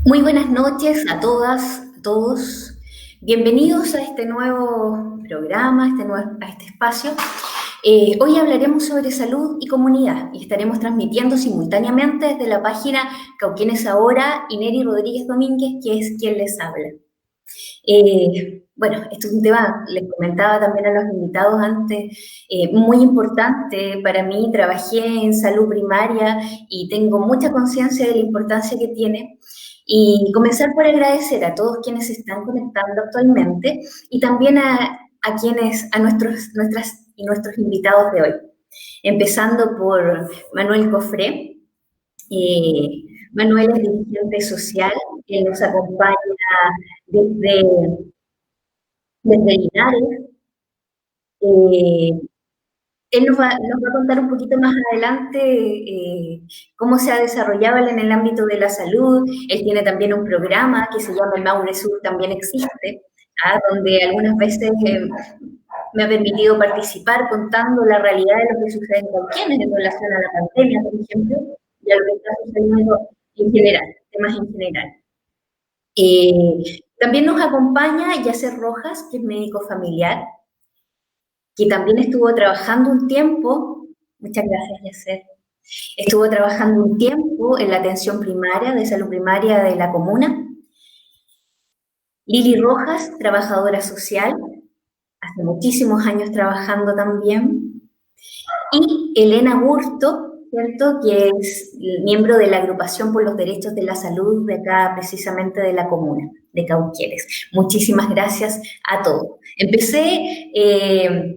Muy buenas noches a todas, a todos. Bienvenidos a este nuevo programa, a este espacio. Hoy hablaremos sobre salud y comunidad y estaremos transmitiendo simultáneamente desde la página Cauquenes Ahora y Neri Rodríguez Domínguez, que es quien les habla. Bueno, esto es un tema, les comentaba también a los invitados antes, muy importante para mí. Trabajé en salud primaria y tengo mucha conciencia de la importancia que tiene. Y comenzar por agradecer a todos quienes se están conectando actualmente y también a nuestras y nuestros invitados de hoy. Empezando por Manuel Cofré. Manuel es dirigente social, él nos acompaña desde, desde Linares. Eh, Él nos va a contar un poquito más adelante cómo se ha desarrollado él en el ámbito de la salud. Él tiene también un programa que se llama El Maule Sur, también existe, donde algunas veces me ha permitido participar contando la realidad de lo que sucede en Cauquenes en relación a la pandemia, por ejemplo, y a lo que está sucediendo en general, temas en general. También nos acompaña Yacer Rojas, que es médico familiar, que también estuvo trabajando un tiempo, muchas gracias Yacer, estuvo trabajando un tiempo en la atención primaria, de salud primaria de la comuna. Lili Rojas, trabajadora social, hace muchísimos años trabajando también. Y Elena Burto, ¿cierto?, que es miembro de la Agrupación por los Derechos de la Salud de acá, precisamente de la comuna de Cauquenes. Muchísimas gracias a todos. Empecé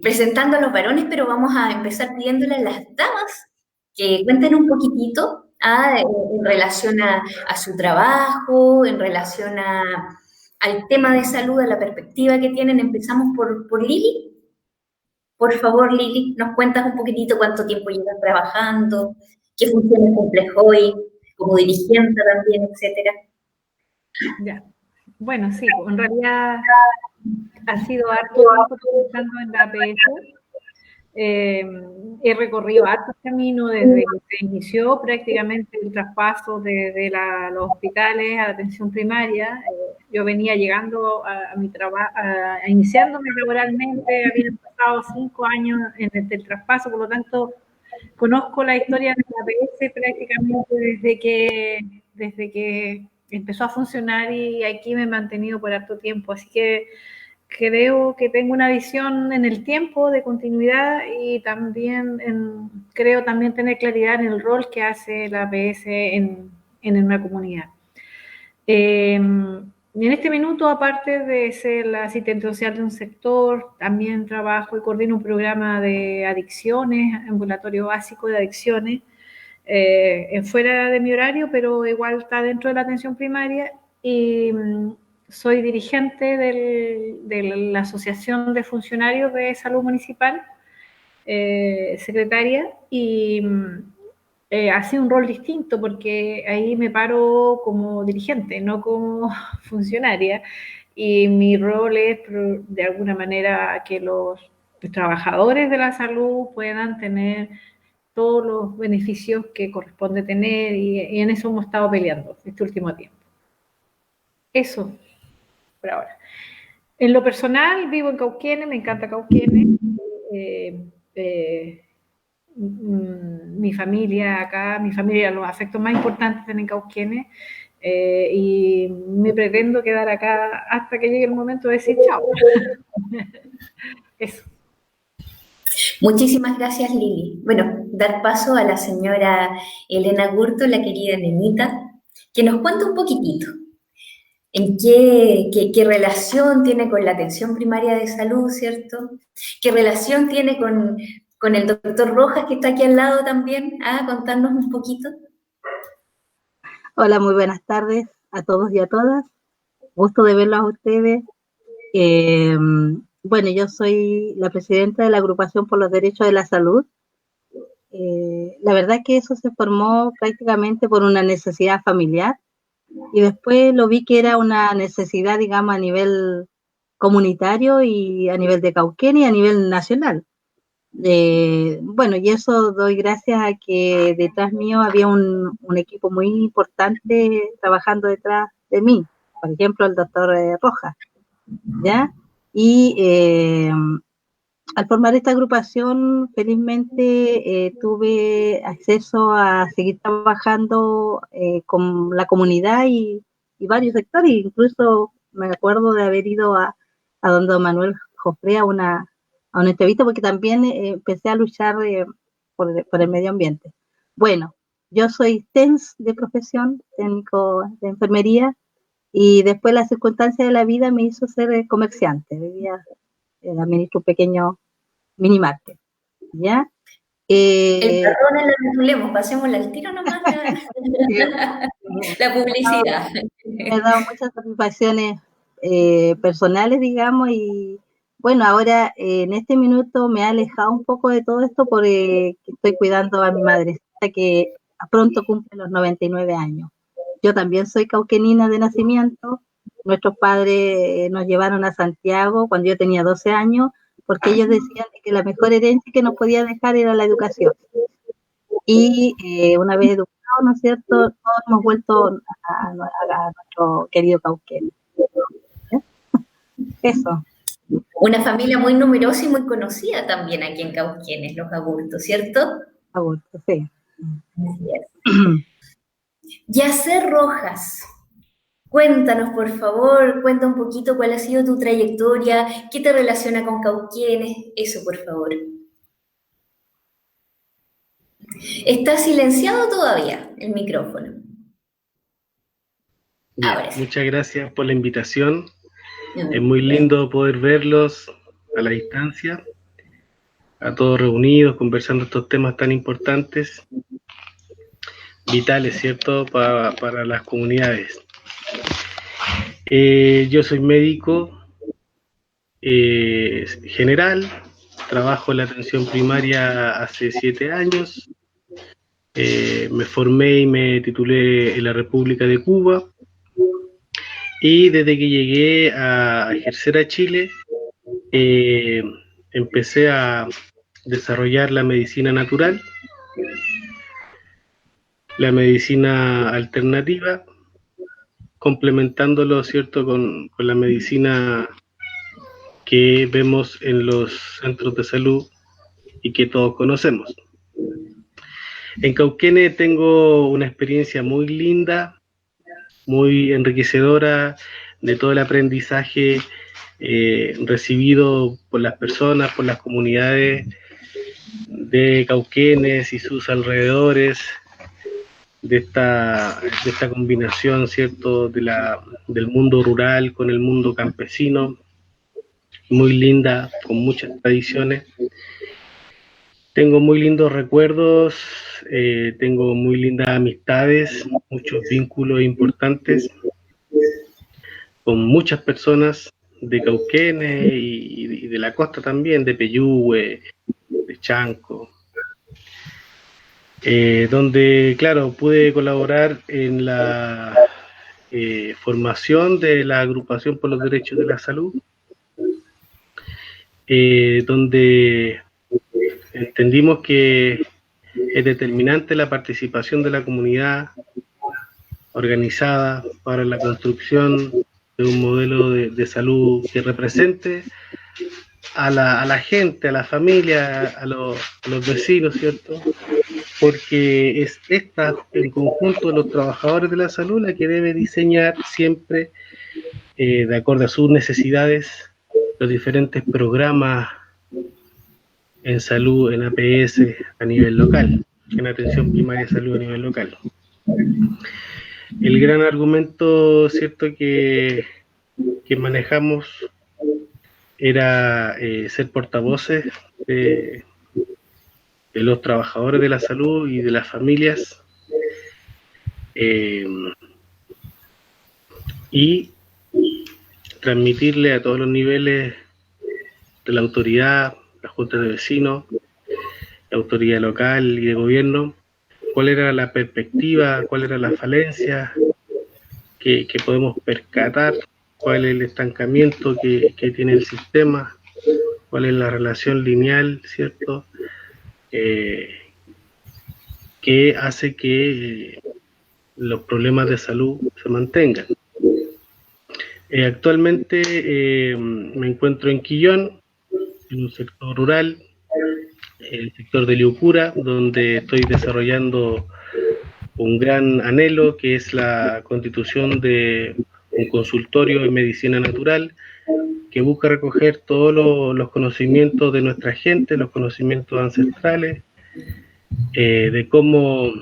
presentando a los varones, pero vamos a empezar pidiéndole a las damas que cuenten un poquitito en relación a su trabajo, en relación al tema de salud, a la perspectiva que tienen. Empezamos por Lili. Por favor, Lili, nos cuentas un poquitito cuánto tiempo llevas trabajando, qué funciones cumples hoy, como dirigente también, etcétera. Ya. Bueno, sí, en realidad ha sido harto tiempo trabajando en la APS. He recorrido hartos caminos desde que se inició prácticamente el traspaso de los hospitales a la atención primaria. Yo venía llegando a mi trabajo, iniciándome laboralmente, habían pasado 5 años del traspaso, por lo tanto conozco la historia de la APS prácticamente desde que empezó a funcionar, y aquí me he mantenido por harto tiempo, así que creo que tengo una visión en el tiempo de continuidad, y también creo también tener claridad en el rol que hace la APS en una comunidad. En este minuto, aparte de ser la asistente social de un sector, también trabajo y coordino un programa de adicciones, ambulatorio básico de adicciones, fuera de mi horario, pero igual está dentro de la atención primaria, y soy dirigente de la Asociación de Funcionarios de Salud Municipal, secretaria, y ha sido un rol distinto porque ahí me paro como dirigente, no como funcionaria, y mi rol es de alguna manera que los trabajadores de la salud puedan tener todos los beneficios que corresponde tener, y en eso hemos estado peleando este último tiempo. Eso, por ahora. En lo personal, vivo en Cauquenes, me encanta Cauquenes. Mi familia acá, los afectos más importantes están en Cauquenes, y me pretendo quedar acá hasta que llegue el momento de decir chao. Eso. Muchísimas gracias, Lili. Bueno, dar paso a la señora Elena Gurto, la querida nenita, que nos cuente un poquitito en qué relación tiene con la atención primaria de salud, ¿cierto? ¿Qué relación tiene con el doctor Rojas, que está aquí al lado también? Contarnos un poquito. Hola, muy buenas tardes a todos y a todas. Gusto de verlos a ustedes. Bueno, yo soy la presidenta de la Agrupación por los Derechos de la Salud. La verdad que eso se formó prácticamente por una necesidad familiar, y después lo vi que era una necesidad, digamos, a nivel comunitario y a nivel de Cauquenes y a nivel nacional. Bueno, y eso doy gracias a que detrás mío había un equipo muy importante trabajando detrás de mí, por ejemplo, el doctor Rojas, ¿ya? Y al formar esta agrupación, felizmente tuve acceso a seguir trabajando con la comunidad y varios sectores, incluso me acuerdo de haber ido a don Manuel Jofre a una entrevista, porque también empecé a luchar por el medio ambiente. Bueno, yo soy TENS de profesión, técnico de enfermería, y después la circunstancia de la vida me hizo ser comerciante. Administro un pequeño mini market, ¿ya? El patrón en la rotulemos, pasémosle al tiro nomás la publicidad. Me ha dado muchas satisfacciones personales, digamos, y bueno, ahora en este minuto me he alejado un poco de todo esto porque estoy cuidando a mi madrecita que pronto cumple los 99 años. Yo también soy cauquenina de nacimiento. Nuestros padres nos llevaron a Santiago cuando yo tenía 12 años porque ellos decían que la mejor herencia que nos podía dejar era la educación. Y una vez educados, ¿no es cierto?, todos hemos vuelto a nuestro querido Cauquenes. Eso. Una familia muy numerosa y muy conocida también aquí en Cauquenes, los Agurto, ¿cierto? Agurto, sí. Yacer Rojas, cuéntanos por favor, cuenta un poquito cuál ha sido tu trayectoria, qué te relaciona con Cauquenes, eso por favor. Está silenciado todavía el micrófono. Bien, Ahora sí. muchas gracias por la invitación. Es muy lindo poder verlos a la distancia, a todos reunidos, conversando estos temas tan importantes, vitales, ¿cierto?, para las comunidades. Yo soy médico general, trabajo en la atención primaria hace 7 años, me formé y me titulé en la República de Cuba, y desde que llegué a ejercer a Chile, empecé a desarrollar la medicina natural, la medicina alternativa, complementándolo, ¿cierto?, con la medicina que vemos en los centros de salud y que todos conocemos. En Cauquenes tengo una experiencia muy linda, muy enriquecedora de todo el aprendizaje recibido por las personas, por las comunidades de Cauquenes y sus alrededores, de esta combinación, ¿cierto?, del mundo rural con el mundo campesino, muy linda, con muchas tradiciones. Tengo muy lindos recuerdos, tengo muy lindas amistades, muchos vínculos importantes con muchas personas de Cauquenes y de la costa también, de Peyúgue, de Chanco, donde, claro, pude colaborar en la formación de la Agrupación por los Derechos de la Salud, donde entendimos que es determinante la participación de la comunidad organizada para la construcción de un modelo de salud que represente a la gente, a la familia, a los vecinos, ¿cierto? Porque es esta, en conjunto, los trabajadores de la salud, la que debe diseñar siempre, de acuerdo a sus necesidades, los diferentes programas en salud, en APS a nivel local, en atención primaria de salud a nivel local. El gran argumento, ¿cierto?, que manejamos era ser portavoces de los trabajadores de la salud y de las familias, y transmitirle a todos los niveles de la autoridad, la junta de vecinos, la autoridad local y de gobierno, cuál era la perspectiva, cuál era la falencia que podemos percatar, cuál es el estancamiento que tiene el sistema, cuál es la relación lineal, ¿cierto?, que hace que los problemas de salud se mantengan. Actualmente me encuentro en Quillón, en un sector rural, el sector de Liucura, donde estoy desarrollando un gran anhelo, que es la constitución de un consultorio en medicina natural, que busca recoger todos los conocimientos de nuestra gente, los conocimientos ancestrales, de cómo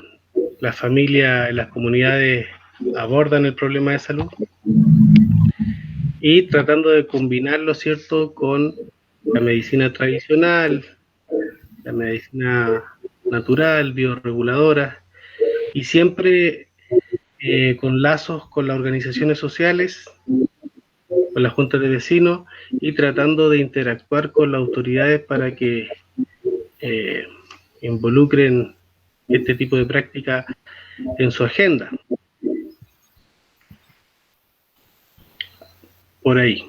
las familias, las comunidades abordan el problema de salud, y tratando de combinarlo, ¿cierto?, con la medicina tradicional, la medicina natural, bioreguladora, y siempre con lazos con las organizaciones sociales, con las juntas de vecinos, y tratando de interactuar con las autoridades para que involucren este tipo de práctica en su agenda. Por ahí.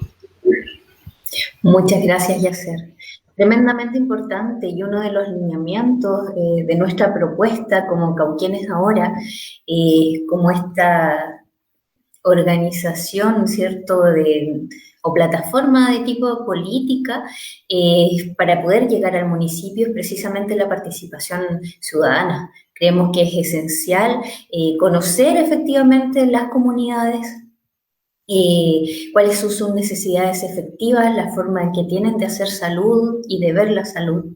Muchas gracias, Yacer. Tremendamente importante, y uno de los lineamientos de nuestra propuesta como Cauquenes Ahora, como esta organización, ¿cierto?, o plataforma de tipo política, para poder llegar al municipio, es precisamente la participación ciudadana. Creemos que es esencial conocer efectivamente las comunidades, cuáles son sus necesidades efectivas, la forma en que tienen de hacer salud y de ver la salud,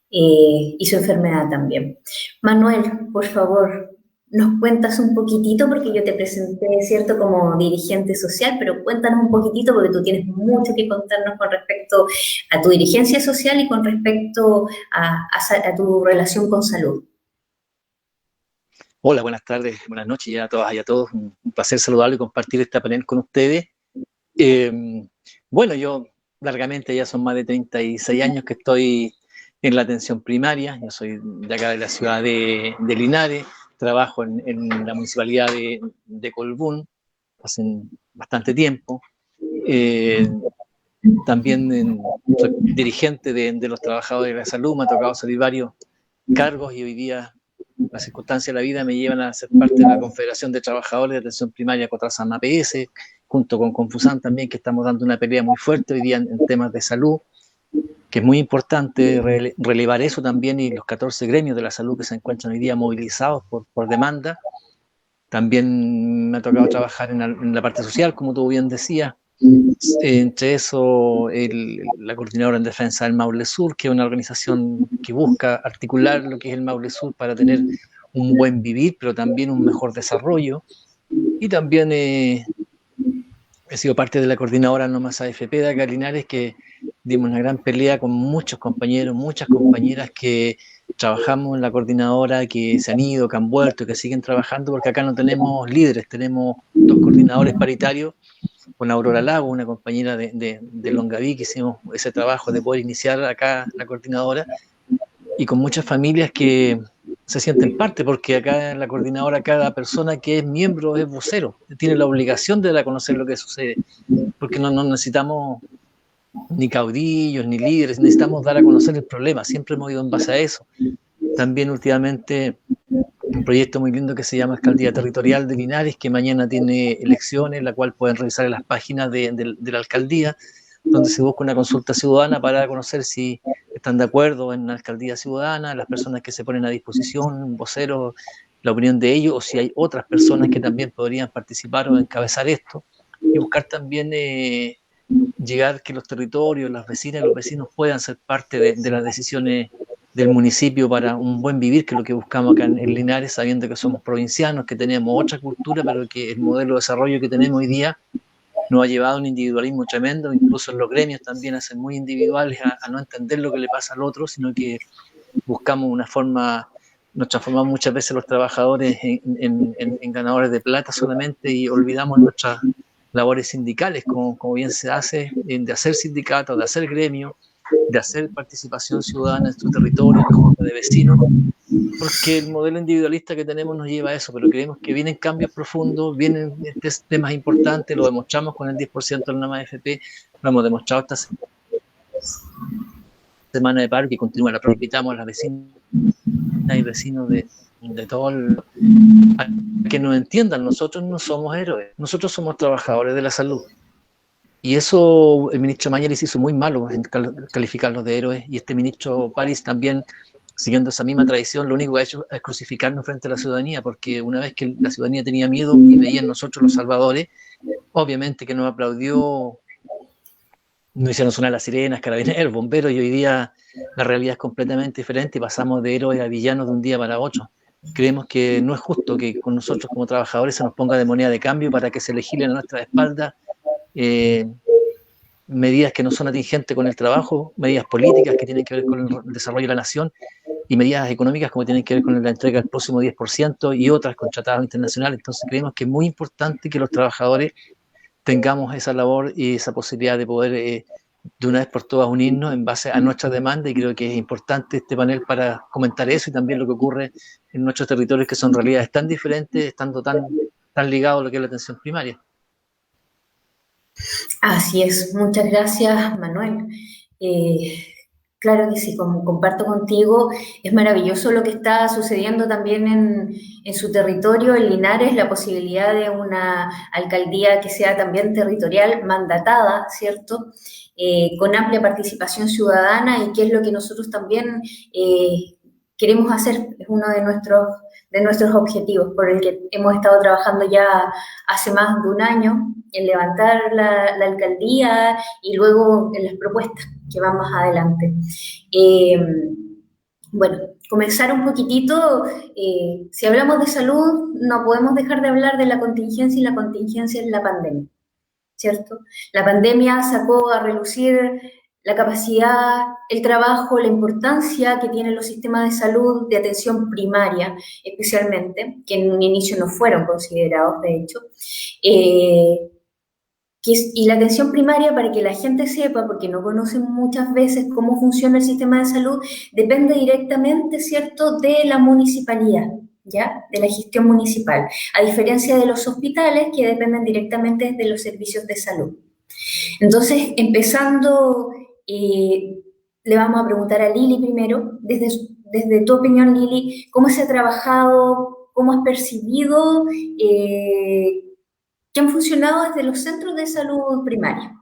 y su enfermedad también. Manuel, por favor, nos cuentas un poquitito, porque yo te presenté, ¿cierto?, como dirigente social, pero cuéntanos un poquitito, porque tú tienes mucho que contarnos con respecto a tu dirigencia social y con respecto a tu relación con salud. Hola, buenas tardes, buenas noches ya a todas y a todos. Un placer saludarlos y compartir esta panel con ustedes. Bueno, yo largamente ya son más de 36 años que estoy en la atención primaria. Yo soy de acá de la ciudad de Linares, trabajo en la municipalidad de Colbún hace bastante tiempo. También soy dirigente de los trabajadores de la salud, me ha tocado salir varios cargos y hoy día las circunstancias de la vida me llevan a ser parte de la Confederación de Trabajadores de Atención Primaria Cotrazán APS, junto con Confusan también, que estamos dando una pelea muy fuerte hoy día en temas de salud, que es muy importante relevar eso también, y los 14 gremios de la salud que se encuentran hoy día movilizados por demanda. También me ha tocado trabajar en la parte social, como tú bien decías. Entre eso, la Coordinadora en Defensa del Maule Sur, que es una organización que busca articular lo que es el Maule Sur para tener un buen vivir, pero también un mejor desarrollo. Y también he sido parte de la Coordinadora No Más AFP de acá Linares, que dimos una gran pelea con muchos compañeros, muchas compañeras que trabajamos en la coordinadora, que se han ido, que han vuelto, que siguen trabajando, porque acá no tenemos líderes, tenemos 2 coordinadores paritarios, con Aurora Lago, una compañera de Longaví, que hicimos ese trabajo de poder iniciar acá la coordinadora, y con muchas familias que se sienten parte, porque acá en la coordinadora cada persona que es miembro es vocero, tiene la obligación de dar a conocer lo que sucede, porque no necesitamos ni caudillos, ni líderes, necesitamos dar a conocer el problema, siempre hemos ido en base a eso. También últimamente un proyecto muy lindo que se llama Alcaldía Territorial de Linares, que mañana tiene elecciones, la cual pueden revisar en las páginas de la alcaldía, donde se busca una consulta ciudadana para conocer si están de acuerdo en la alcaldía ciudadana, las personas que se ponen a disposición, un vocero, la opinión de ellos, o si hay otras personas que también podrían participar o encabezar esto, y buscar también llegar que los territorios, las vecinas y los vecinos puedan ser parte de las decisiones del municipio para un buen vivir, que es lo que buscamos acá en Linares, sabiendo que somos provincianos, que tenemos otra cultura, pero que el modelo de desarrollo que tenemos hoy día nos ha llevado a un individualismo tremendo. Incluso los gremios también hacen muy individuales a no entender lo que le pasa al otro, sino que buscamos una forma, nos transformamos muchas veces los trabajadores en ganadores de plata solamente, y olvidamos nuestras labores sindicales, como bien se hace, de hacer sindicatos, de hacer gremios, de hacer participación ciudadana en su territorio, en la junta de vecinos, porque el modelo individualista que tenemos nos lleva a eso, pero creemos que vienen cambios profundos, vienen temas importantes, lo demostramos con el 10% del NAMA AFP, lo hemos demostrado esta semana de paro, que continúa, la invitamos a las vecinas y vecinos de todo a que nos entiendan, nosotros no somos héroes, nosotros somos trabajadores de la salud, Y eso el ministro Mañalich hizo muy malo en calificarlos de héroes, y este ministro París también, siguiendo esa misma tradición, lo único que ha hecho es crucificarnos frente a la ciudadanía, porque una vez que la ciudadanía tenía miedo y veía en nosotros los salvadores, obviamente que nos aplaudió, no hicieron sonar las sirenas, carabineros, bomberos, y hoy día la realidad es completamente diferente y pasamos de héroes a villanos de un día para otro. Creemos que no es justo que con nosotros como trabajadores se nos ponga de moneda de cambio para que se legislen a nuestra espalda medidas que no son atingentes con el trabajo, medidas políticas que tienen que ver con el desarrollo de la nación, y medidas económicas como tienen que ver con la entrega del próximo 10% y otras con tratados internacionales. Entonces creemos que es muy importante que los trabajadores tengamos esa labor y esa posibilidad de poder de una vez por todas unirnos en base a nuestra demanda, y creo que es importante este panel para comentar eso y también lo que ocurre en nuestros territorios, que son realidades tan diferentes, estando tan ligados a lo que es la atención primaria. Así es, muchas gracias, Manuel. Claro que sí, como comparto contigo, es maravilloso lo que está sucediendo también en su territorio, en Linares, la posibilidad de una alcaldía que sea también territorial, mandatada, ¿cierto? Con amplia participación ciudadana, y que es lo que nosotros también queremos hacer, es uno de nuestros objetivos, por el que hemos estado trabajando ya hace más de un año, en levantar la alcaldía y luego en las propuestas que van más adelante. Bueno, comenzar un poquitito, si hablamos de salud, no podemos dejar de hablar de la contingencia, y la contingencia es la pandemia, ¿cierto? La pandemia sacó a relucir la capacidad, el trabajo, la importancia que tienen los sistemas de salud de atención primaria, especialmente, que en un inicio no fueron considerados, de hecho, y la atención primaria, para que la gente sepa, porque no conocen muchas veces cómo funciona el sistema de salud, depende directamente, ¿cierto?, de la municipalidad, ¿ya?, de la gestión municipal, a diferencia de los hospitales, que dependen directamente de los servicios de salud. Entonces, empezando, le vamos a preguntar a Lili primero, desde tu opinión, Lili, ¿cómo se ha trabajado, cómo has percibido que han funcionado desde los centros de salud primaria?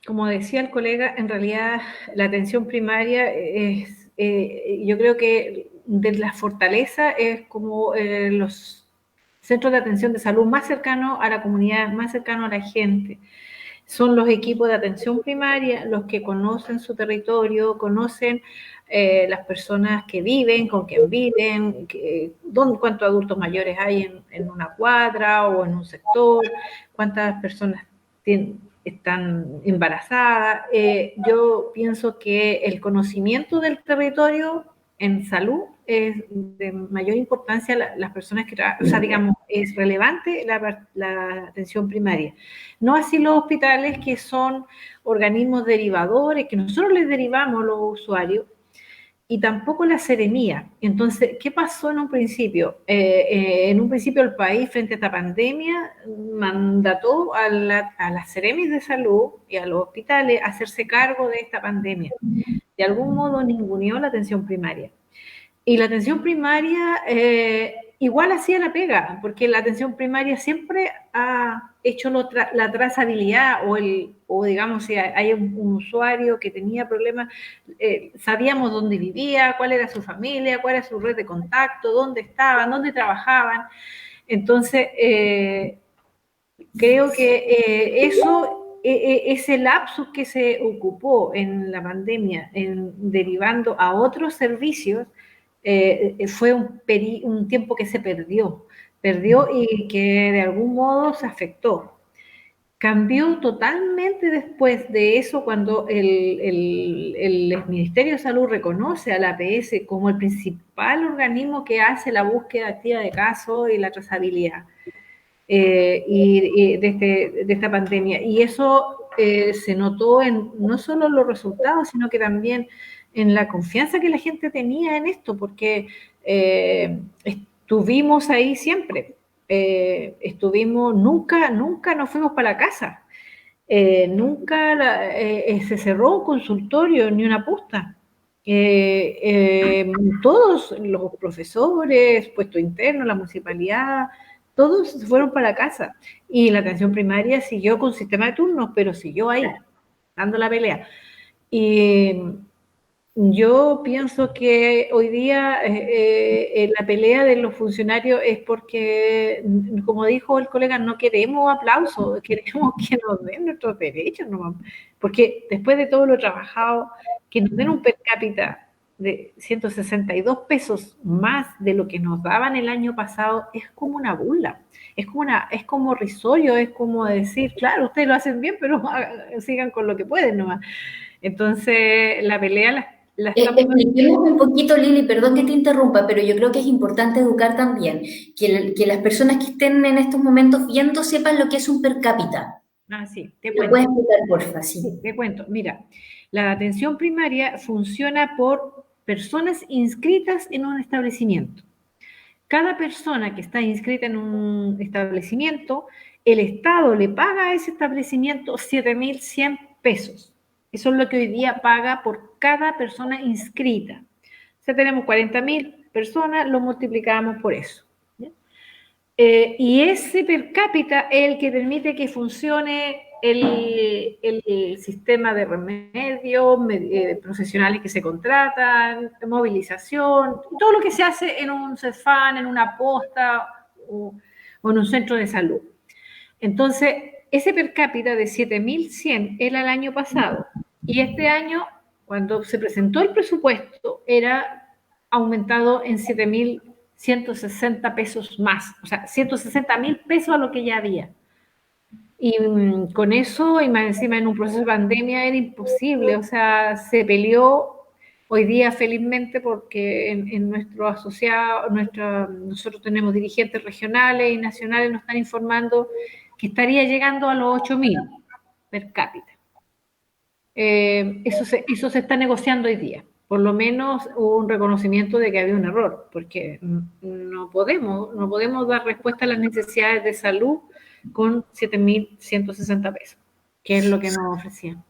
Como decía el colega, en realidad la atención primaria es, yo creo que de la fortaleza es como los centros de atención de salud más cercanos a la comunidad, más cercanos a la gente. Son los equipos de atención primaria los que conocen su territorio, conocen las personas que viven, con quien viven, cuántos adultos mayores hay en una cuadra o en un sector, cuántas personas están embarazadas. Yo pienso que el conocimiento del territorio en salud es de mayor importancia. Las personas que, o sea, digamos, es relevante la atención primaria. No así los hospitales, que son organismos derivadores, que nosotros les derivamos a los usuarios, y tampoco la seremía. Entonces, ¿qué pasó en un principio? En un principio el país, frente a esta pandemia, mandató a las seremis de salud y a los hospitales a hacerse cargo de esta pandemia. De algún modo ninguneó la atención primaria. Y la atención primaria igual hacía la pega, porque la atención primaria siempre ha hecho la trazabilidad, o digamos, si hay un usuario que tenía problemas, sabíamos dónde vivía, cuál era su familia, cuál era su red de contacto, dónde estaban, dónde trabajaban. Entonces, creo que ese lapsus que se ocupó en la pandemia, derivando a otros servicios, fue un tiempo que se perdió y que de algún modo se afectó. Cambió totalmente después de eso, cuando el Ministerio de Salud reconoce a la APS como el principal organismo que hace la búsqueda activa de casos y la trazabilidad de esta pandemia. Y eso se notó en no solo los resultados, sino que también en la confianza que la gente tenía en esto, porque estuvimos ahí siempre. Nunca nos fuimos para la casa. Nunca se cerró un consultorio ni una posta. Todos los profesores, puesto interno, la municipalidad, Todos se fueron para casa y la atención primaria siguió con sistema de turnos, pero siguió ahí, dando la pelea. Y yo pienso que hoy día la pelea de los funcionarios es porque, como dijo el colega, no queremos aplausos, queremos que nos den nuestros derechos nomás. Porque después de todo lo trabajado, que nos den un per cápita de 162 pesos más de lo que nos daban el año pasado es como una burla, es como risorio, es como decir, claro, ustedes lo hacen bien, pero sigan con lo que pueden nomás. Entonces, la pelea la estamos... Expliquemos un poquito, Lili, perdón que te interrumpa, pero yo creo que es importante educar también, que las personas que estén en estos momentos viendo sepan lo que es un per cápita. Ah, sí, te ¿Lo cuento. puedes explicar, porfa? Sí. Sí, te cuento. Mira, la atención primaria funciona por personas inscritas en un establecimiento. Cada persona que está inscrita en un establecimiento, el Estado le paga a ese establecimiento 7.100 pesos. Eso es lo que hoy día paga por cada persona inscrita. O sea, tenemos 40.000 personas, lo multiplicamos por eso. Y ese per cápita es el que permite que funcione el sistema de remedios, profesionales que se contratan, movilización, todo lo que se hace en un CEFAN, en una posta o en un centro de salud. Entonces, ese per cápita de 7.100 era el año pasado y este año, cuando se presentó el presupuesto, era aumentado en 7.160 pesos más, o sea, 160.000 pesos a lo que ya había. Y con eso, y más encima en un proceso de pandemia, era imposible, o sea, se peleó hoy día felizmente porque en nuestro asociado, nosotros tenemos dirigentes regionales y nacionales, nos están informando que estaría llegando a los 8.000 per cápita. Eso se está negociando hoy día. Por lo menos hubo un reconocimiento de que había un error, porque no podemos dar respuesta a las necesidades de salud con 7.160 pesos, que es lo que nos ofrecían.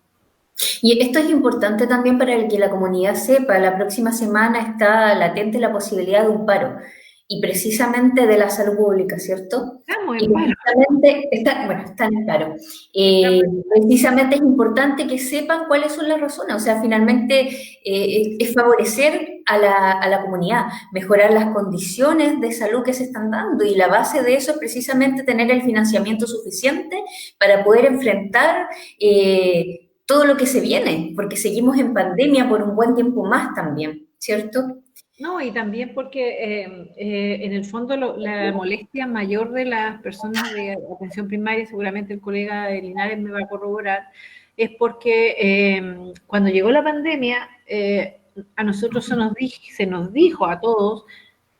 Y esto es importante también para que la comunidad sepa, la próxima semana está latente la posibilidad de un paro, y precisamente de la salud pública, ¿cierto? Estamos Y en paro. precisamente, está en paro. Precisamente es importante que sepan cuáles son las razones, o sea, finalmente es favorecer a la comunidad, mejorar las condiciones de salud que se están dando, y la base de eso es precisamente tener el financiamiento suficiente para poder enfrentar todo lo que se viene, porque seguimos en pandemia por un buen tiempo más también, ¿cierto? No, y también porque en el fondo la molestia mayor de las personas de atención primaria, seguramente el colega de Linares me va a corroborar, es porque cuando llegó la pandemia, a nosotros se nos dijo a todos,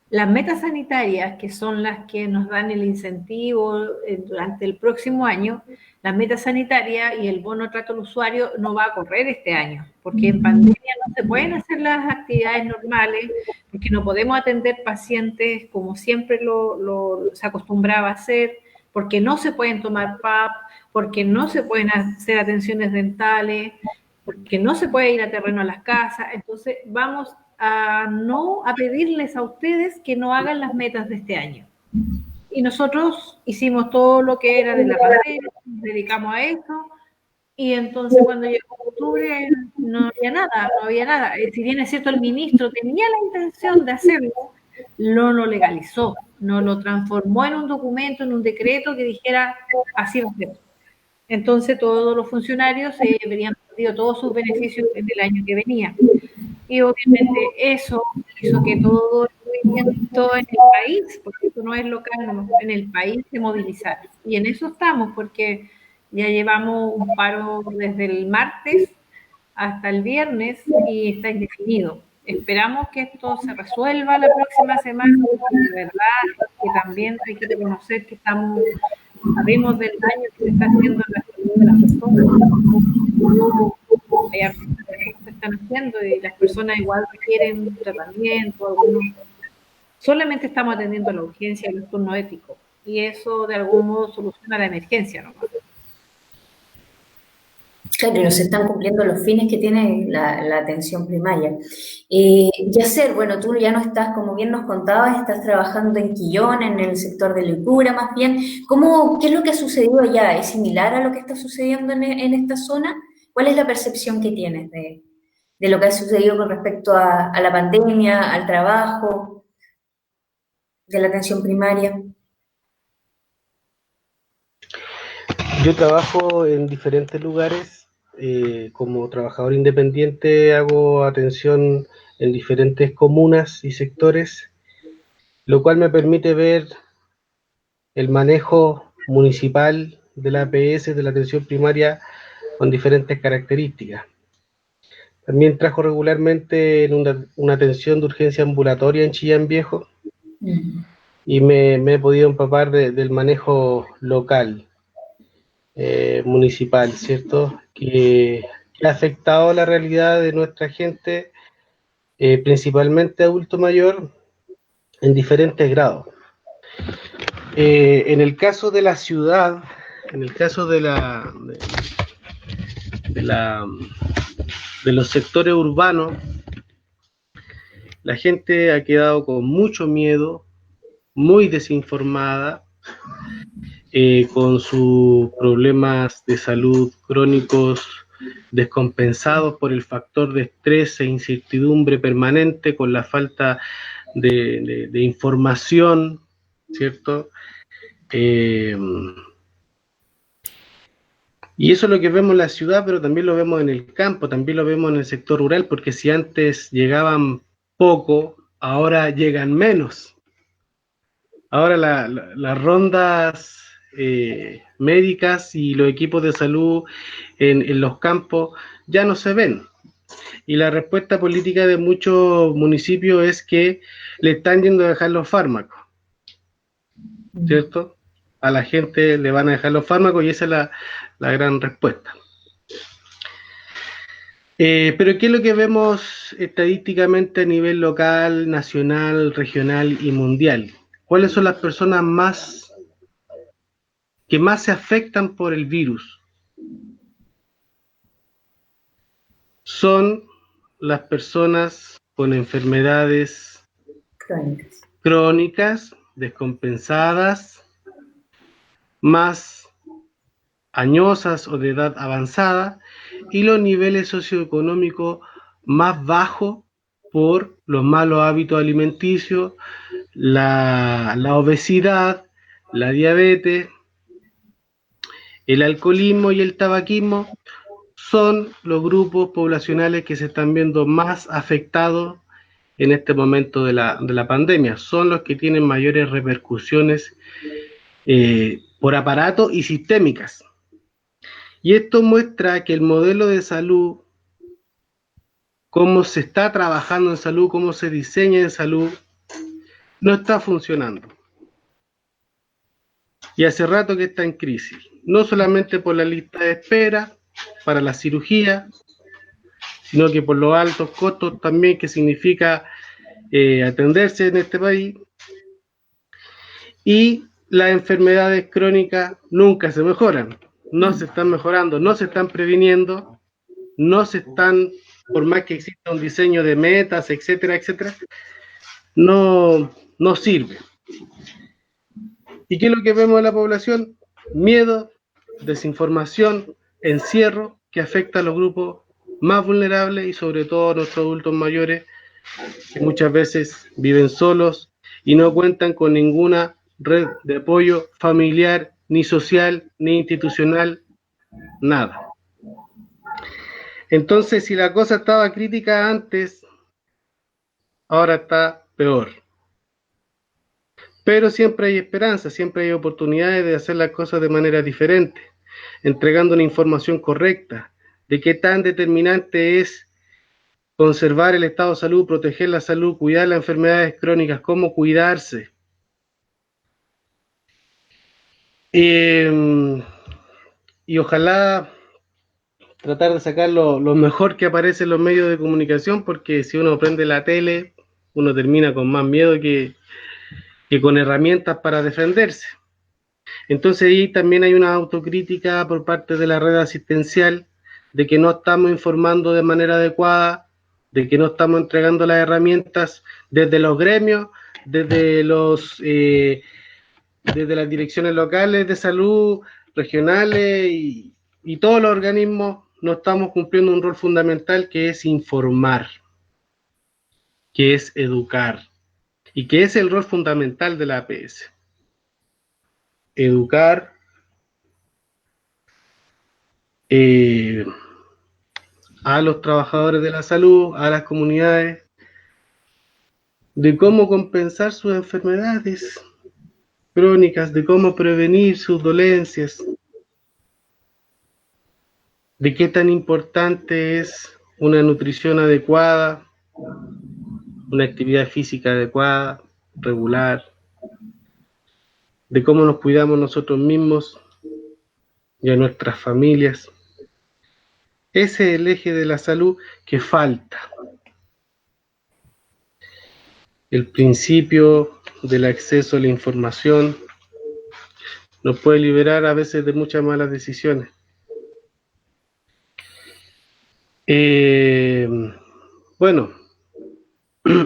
las metas sanitarias, que son las que nos dan el incentivo durante el próximo año, las metas sanitarias y el bono trato al usuario no va a correr este año, porque en pandemia no se pueden hacer las actividades normales, porque no podemos atender pacientes como siempre se acostumbraba a hacer, porque no se pueden tomar PAP, porque no se pueden hacer atenciones dentales, porque no se puede ir a terreno a las casas. Entonces vamos a pedirles a ustedes que no hagan las metas de este año. Y nosotros hicimos todo lo que era de la pandemia, nos dedicamos a eso, y entonces cuando llegó octubre no había nada. Si bien es cierto, el ministro tenía la intención de hacerlo, no lo legalizó, no lo transformó en un documento, en un decreto que dijera así va a ser. Entonces todos los funcionarios habrían perdido todos sus beneficios en el año que venía. Y obviamente eso hizo que todo el movimiento en el país, porque esto no es local, en el país se movilizara. Y en eso estamos, porque ya llevamos un paro desde el martes hasta el viernes y está indefinido. Esperamos que esto se resuelva la próxima semana, porque de verdad que también hay que reconocer que sabemos del daño que se está haciendo en la salud de las personas. Hay artistas que se están haciendo y las personas igual requieren tratamiento, algunos. Solamente estamos atendiendo la urgencia y el turno ético, y eso de algún modo soluciona la emergencia, ¿no? Claro, y no se están cumpliendo los fines que tiene la atención primaria. Yacer, bueno, tú ya no estás, como bien nos contabas, estás trabajando en Quillón, en el sector de Licura más bien. ¿Qué es lo que ha sucedido allá? ¿Es similar a lo que está sucediendo en esta zona? ¿Cuál es la percepción que tienes de lo que ha sucedido con respecto a la pandemia, al trabajo, de la atención primaria? Yo trabajo en diferentes lugares, como trabajador independiente hago atención en diferentes comunas y sectores, lo cual me permite ver el manejo municipal de la APS, de la atención primaria, con diferentes características. También trabajo regularmente en una atención de urgencia ambulatoria en Chillán Viejo y me he podido empapar del manejo local, municipal, ¿cierto? Que ha afectado la realidad de nuestra gente, principalmente adulto mayor, en diferentes grados. En el caso de la ciudad, en el caso de los sectores urbanos, la gente ha quedado con mucho miedo, muy desinformada, con sus problemas de salud crónicos descompensados por el factor de estrés e incertidumbre permanente, con la falta de información, ¿cierto? Y eso es lo que vemos en la ciudad, pero también lo vemos en el campo, también lo vemos en el sector rural, porque si antes llegaban poco, ahora llegan menos. Ahora las rondas médicas y los equipos de salud en los campos ya no se ven. Y la respuesta política de muchos municipios es que le están yendo a dejar los fármacos, ¿cierto? A la gente le van a dejar los fármacos y esa es la gran respuesta. Pero ¿qué es lo que vemos estadísticamente a nivel local, nacional, regional y mundial? ¿Cuáles son las personas que más se afectan por el virus? Son las personas con enfermedades crónicas, descompensadas, más añosas o de edad avanzada, y los niveles socioeconómicos más bajos por los malos hábitos alimenticios, la obesidad, la diabetes, el alcoholismo y el tabaquismo. Son los grupos poblacionales que se están viendo más afectados en este momento de la pandemia. Son los que tienen mayores repercusiones por aparato y sistémicas. Y esto muestra que el modelo de salud, cómo se está trabajando en salud, cómo se diseña en salud, no está funcionando. Y hace rato que está en crisis, no solamente por la lista de espera para la cirugía, sino que por los altos costos también que significa atenderse en este país. Y las enfermedades crónicas nunca se mejoran, no se están mejorando, no se están previniendo, no se están, por más que exista un diseño de metas, etcétera, etcétera, no sirve. ¿Y qué es lo que vemos de la población? Miedo, desinformación, encierro, que afecta a los grupos más vulnerables y sobre todo a nuestros adultos mayores, que muchas veces viven solos y no cuentan con ninguna red de apoyo familiar, ni social, ni institucional, nada. Entonces, si la cosa estaba crítica antes, ahora está peor. Pero siempre hay esperanza, siempre hay oportunidades de hacer las cosas de manera diferente, entregando una información correcta de qué tan determinante es conservar el estado de salud, proteger la salud, cuidar las enfermedades crónicas, cómo cuidarse. Y ojalá tratar de sacar lo mejor que aparece en los medios de comunicación, porque si uno prende la tele, uno termina con más miedo que con herramientas para defenderse. Entonces ahí también hay una autocrítica por parte de la red asistencial, de que no estamos informando de manera adecuada, de que no estamos entregando las herramientas desde los gremios, desde las direcciones locales de salud, regionales y todos los organismos, no estamos cumpliendo un rol fundamental que es informar, que es educar, y que es el rol fundamental de la APS. Educar, a los trabajadores de la salud, a las comunidades, de cómo compensar sus enfermedades crónicas, de cómo prevenir sus dolencias, de qué tan importante es una nutrición adecuada, una actividad física adecuada, regular, de cómo nos cuidamos nosotros mismos y a nuestras familias. Ese es el eje de la salud que falta. El principio del acceso a la información nos puede liberar a veces de muchas malas decisiones. Bueno,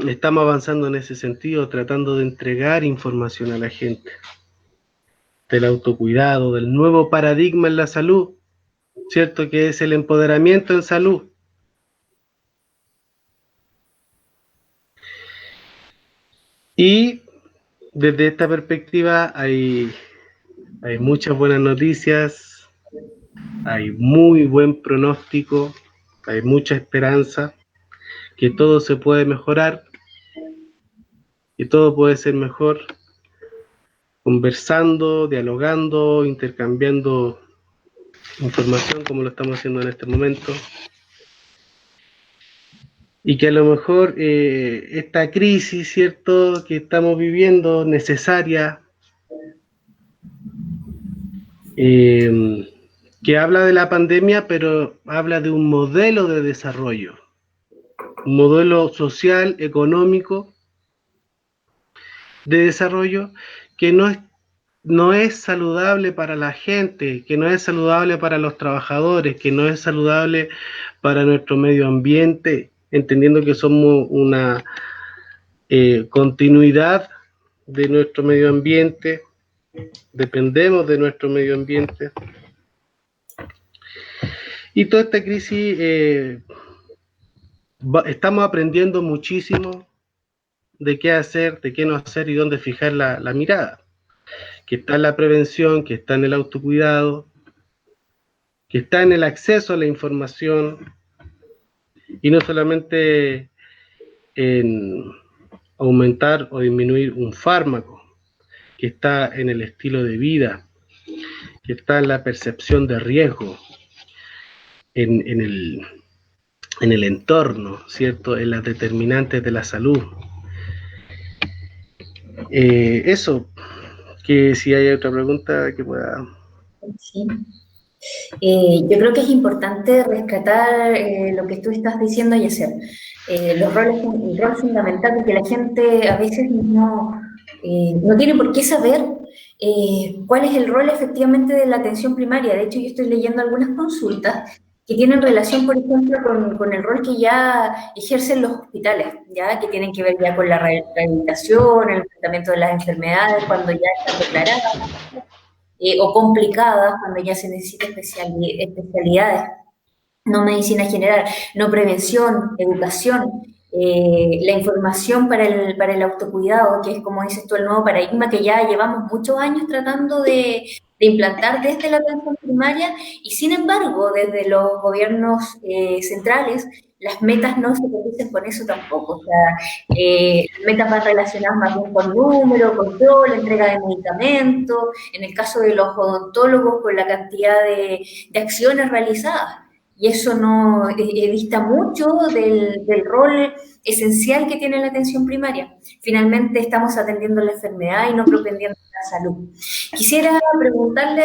estamos avanzando en ese sentido, tratando de entregar información a la gente del autocuidado, del nuevo paradigma en la salud, ¿cierto? Que es el empoderamiento en salud. Y desde esta perspectiva hay muchas buenas noticias, hay muy buen pronóstico, hay mucha esperanza, que todo se puede mejorar, que todo puede ser mejor, conversando, dialogando, intercambiando información como lo estamos haciendo en este momento. Y que a lo mejor esta crisis, ¿cierto?, que estamos viviendo, necesaria, que habla de la pandemia, pero habla de un modelo de desarrollo, un modelo social, económico, de desarrollo, que no es saludable para la gente, que no es saludable para los trabajadores, que no es saludable para nuestro medio ambiente, entendiendo que somos una continuidad de nuestro medio ambiente, dependemos de nuestro medio ambiente. Y toda esta crisis, estamos aprendiendo muchísimo de qué hacer, de qué no hacer y dónde fijar la mirada. Que está en la prevención, que está en el autocuidado, que está en el acceso a la información, y no solamente en aumentar o disminuir un fármaco, que está en el estilo de vida, que está en la percepción de riesgo, en el entorno, ¿cierto?, en las determinantes de la salud. Eso, que si hay otra pregunta que pueda... Sí. Yo creo que es importante rescatar lo que tú estás diciendo y hacer. El rol fundamental de que la gente a veces no tiene por qué saber cuál es el rol efectivamente de la atención primaria. De hecho, yo estoy leyendo algunas consultas que tienen relación, por ejemplo, con el rol que ya ejercen los hospitales, ya que tienen que ver ya con la rehabilitación, el tratamiento de las enfermedades cuando ya están declaradas, o complicadas cuando ya se necesitan especialidades, no medicina general, no prevención, educación, la información para el autocuidado, que es, como dices tú, el nuevo paradigma que ya llevamos muchos años tratando de implantar desde la atención primaria, y sin embargo, desde los gobiernos centrales, las metas no se producen con eso tampoco. O sea, metas van relacionadas más bien con número, control, entrega de medicamentos, en el caso de los odontólogos, con la cantidad de acciones realizadas. Y eso no dista mucho del rol esencial que tiene la atención primaria. Finalmente estamos atendiendo la enfermedad y no propendiendo la salud. Quisiera preguntarle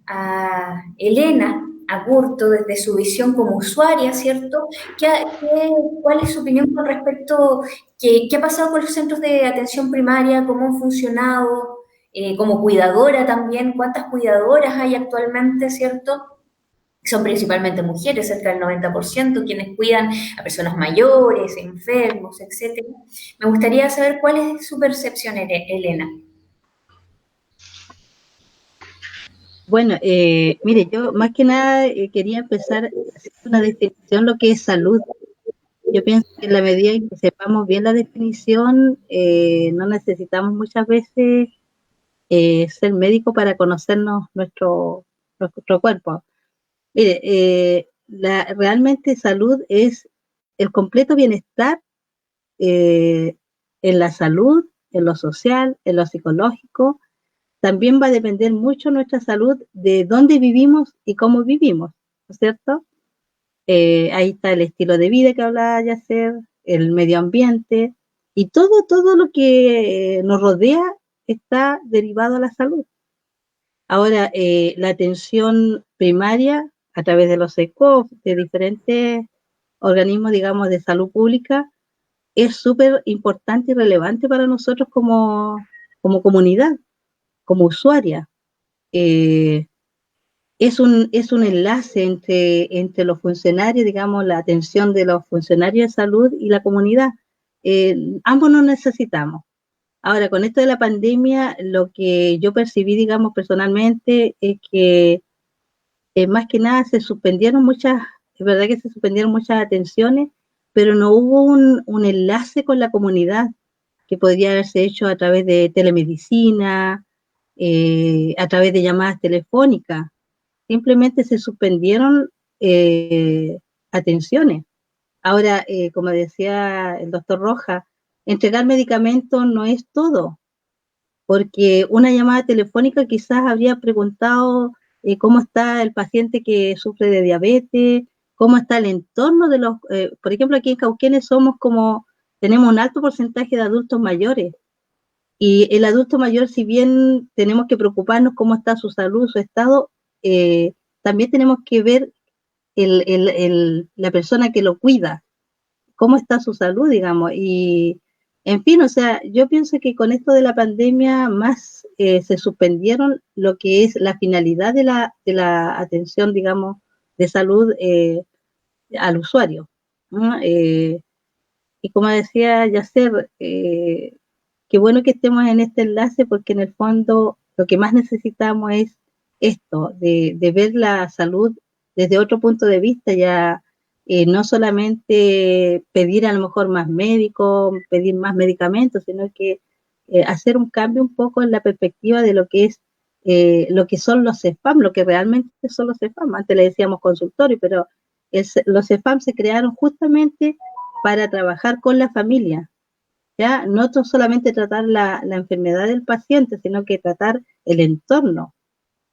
a Elena Agurto, desde su visión como usuaria, ¿cierto? ¿Cuál es su opinión con respecto, qué ha pasado con los centros de atención primaria, cómo han funcionado, como cuidadora también, cuántas cuidadoras hay actualmente, ¿cierto? Son principalmente mujeres, cerca del 90%, quienes cuidan a personas mayores, enfermos, etc. Me gustaría saber cuál es su percepción, Elena. Bueno, mire, yo más que nada quería empezar haciendo una definición de lo que es salud. Yo pienso que en la medida en que sepamos bien la definición, no necesitamos muchas veces ser médico para conocernos nuestro cuerpo. Mire, realmente salud es el completo bienestar eh, en la salud, en lo social, en lo psicológico. También va a depender mucho nuestra salud de dónde vivimos y cómo vivimos, ¿no es cierto? Ahí está el estilo de vida que hablaba Yacer, el medio ambiente y todo lo que nos rodea está derivado a la salud. Ahora, la atención primaria a través de los ECOF, de diferentes organismos, digamos, de salud pública, es súper importante y relevante para nosotros como comunidad, como usuaria. Eh, es un enlace entre los funcionarios, digamos, la atención de los funcionarios de salud y la comunidad. Ambos nos necesitamos. Ahora, con esto de la pandemia, lo que yo percibí, digamos, personalmente, es que más que nada es verdad que se suspendieron muchas atenciones, pero no hubo un enlace con la comunidad que podría haberse hecho a través de telemedicina, a través de llamadas telefónicas. Simplemente se suspendieron atenciones. Ahora, como decía el doctor Rojas, entregar medicamentos no es todo, porque una llamada telefónica quizás habría preguntado cómo está el paciente que sufre de diabetes, cómo está el entorno de por ejemplo, aquí en Cauquenes tenemos un alto porcentaje de adultos mayores, y el adulto mayor, si bien tenemos que preocuparnos cómo está su salud, su estado, también tenemos que ver la persona que lo cuida, cómo está su salud, digamos, y en fin, o sea, yo pienso que con esto de la pandemia más se suspendieron lo que es la finalidad de la atención, digamos, de salud al usuario, ¿no? Y como decía Yacer, qué bueno que estemos en este enlace porque en el fondo lo que más necesitamos es esto, de ver la salud desde otro punto de vista, ya no solamente pedir a lo mejor más médicos, pedir más medicamentos, sino que hacer un cambio un poco en la perspectiva de lo que es lo que son los CEFAM, lo que realmente son los CEFAM. Antes le decíamos consultorio, pero los CEFAM se crearon justamente para trabajar con la familia, ¿ya? No solamente tratar la enfermedad del paciente, sino que tratar el entorno,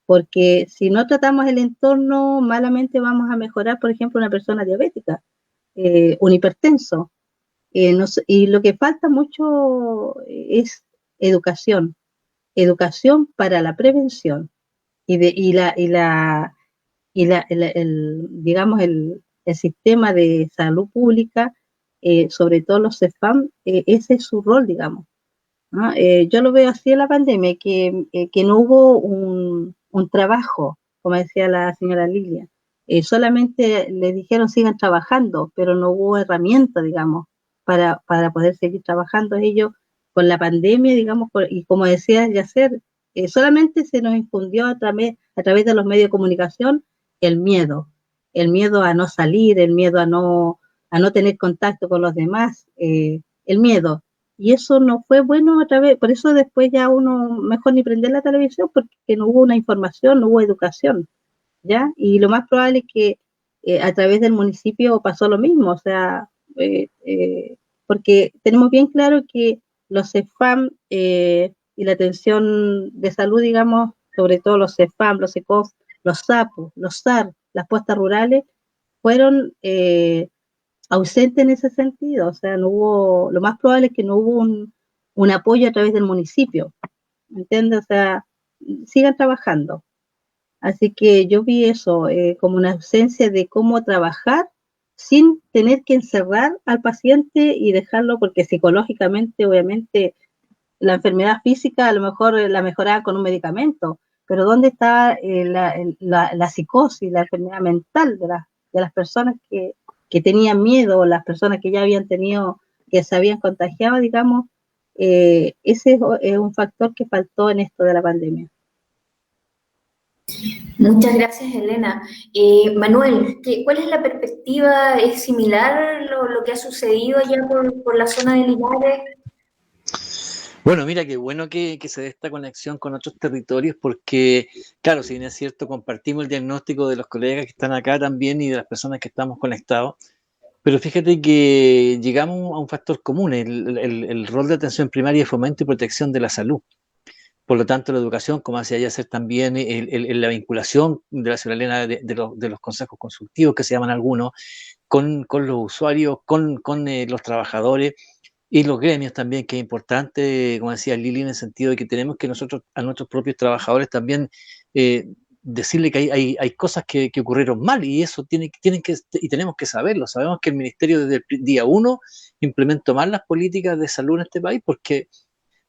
porque si no tratamos el entorno, malamente vamos a mejorar, por ejemplo, una persona diabética, un hipertenso. Y lo que falta mucho es educación, educación para la prevención digamos, el sistema de salud pública, sobre todo los CEFAM, ese es su rol, digamos, ¿no? Yo lo veo así en la pandemia, que no hubo un trabajo, como decía la señora Lilia, solamente les dijeron sigan trabajando, pero no hubo herramientas, digamos, para poder seguir trabajando ellos con la pandemia, digamos, y como decía Yacer, solamente se nos infundió a través de los medios de comunicación el miedo a no salir, el miedo a no tener contacto con los demás, el miedo. Y eso no fue bueno otra vez, por eso después ya uno mejor ni prender la televisión porque no hubo una información, no hubo educación, ¿ya? Y lo más probable es que a través del municipio pasó lo mismo, o sea, porque tenemos bien claro que los CEFAM y la atención de salud, digamos, sobre todo los CEFAM, los ECOF, los SAPU, los SAR, las postas rurales, fueron ausente en ese sentido, o sea, no hubo, lo más probable es que no hubo un apoyo a través del municipio, ¿me entiendes? O sea, sigan trabajando. Así que yo vi eso como una ausencia de cómo trabajar sin tener que encerrar al paciente y dejarlo, porque psicológicamente, obviamente, la enfermedad física a lo mejor la mejoraba con un medicamento, pero ¿dónde está la psicosis, la enfermedad mental de las personas que tenían miedo, o las personas que ya habían tenido, que se habían contagiado, digamos? Ese es un factor que faltó en esto de la pandemia. Muchas gracias, Elena. Manuel, ¿cuál es la perspectiva? ¿Es similar lo que ha sucedido allá por la zona de Linares? Bueno, mira, qué bueno que se dé esta conexión con otros territorios porque, claro, si bien es cierto, compartimos el diagnóstico de los colegas que están acá también y de las personas que estamos conectados, pero fíjate que llegamos a un factor común, el rol de atención primaria, fomento y protección de la salud. Por lo tanto, la educación, como hacía ayer también, la vinculación de la ciudadanía de los consejos consultivos, que se llaman algunos, con los usuarios, con los trabajadores y los gremios también, que es importante, como decía Lili, en el sentido de que tenemos que nosotros, a nuestros propios trabajadores también, decirle que hay cosas que ocurrieron mal y eso tienen que, y tenemos que saberlo. Sabemos que el Ministerio desde el día 1 implementó mal las políticas de salud en este país porque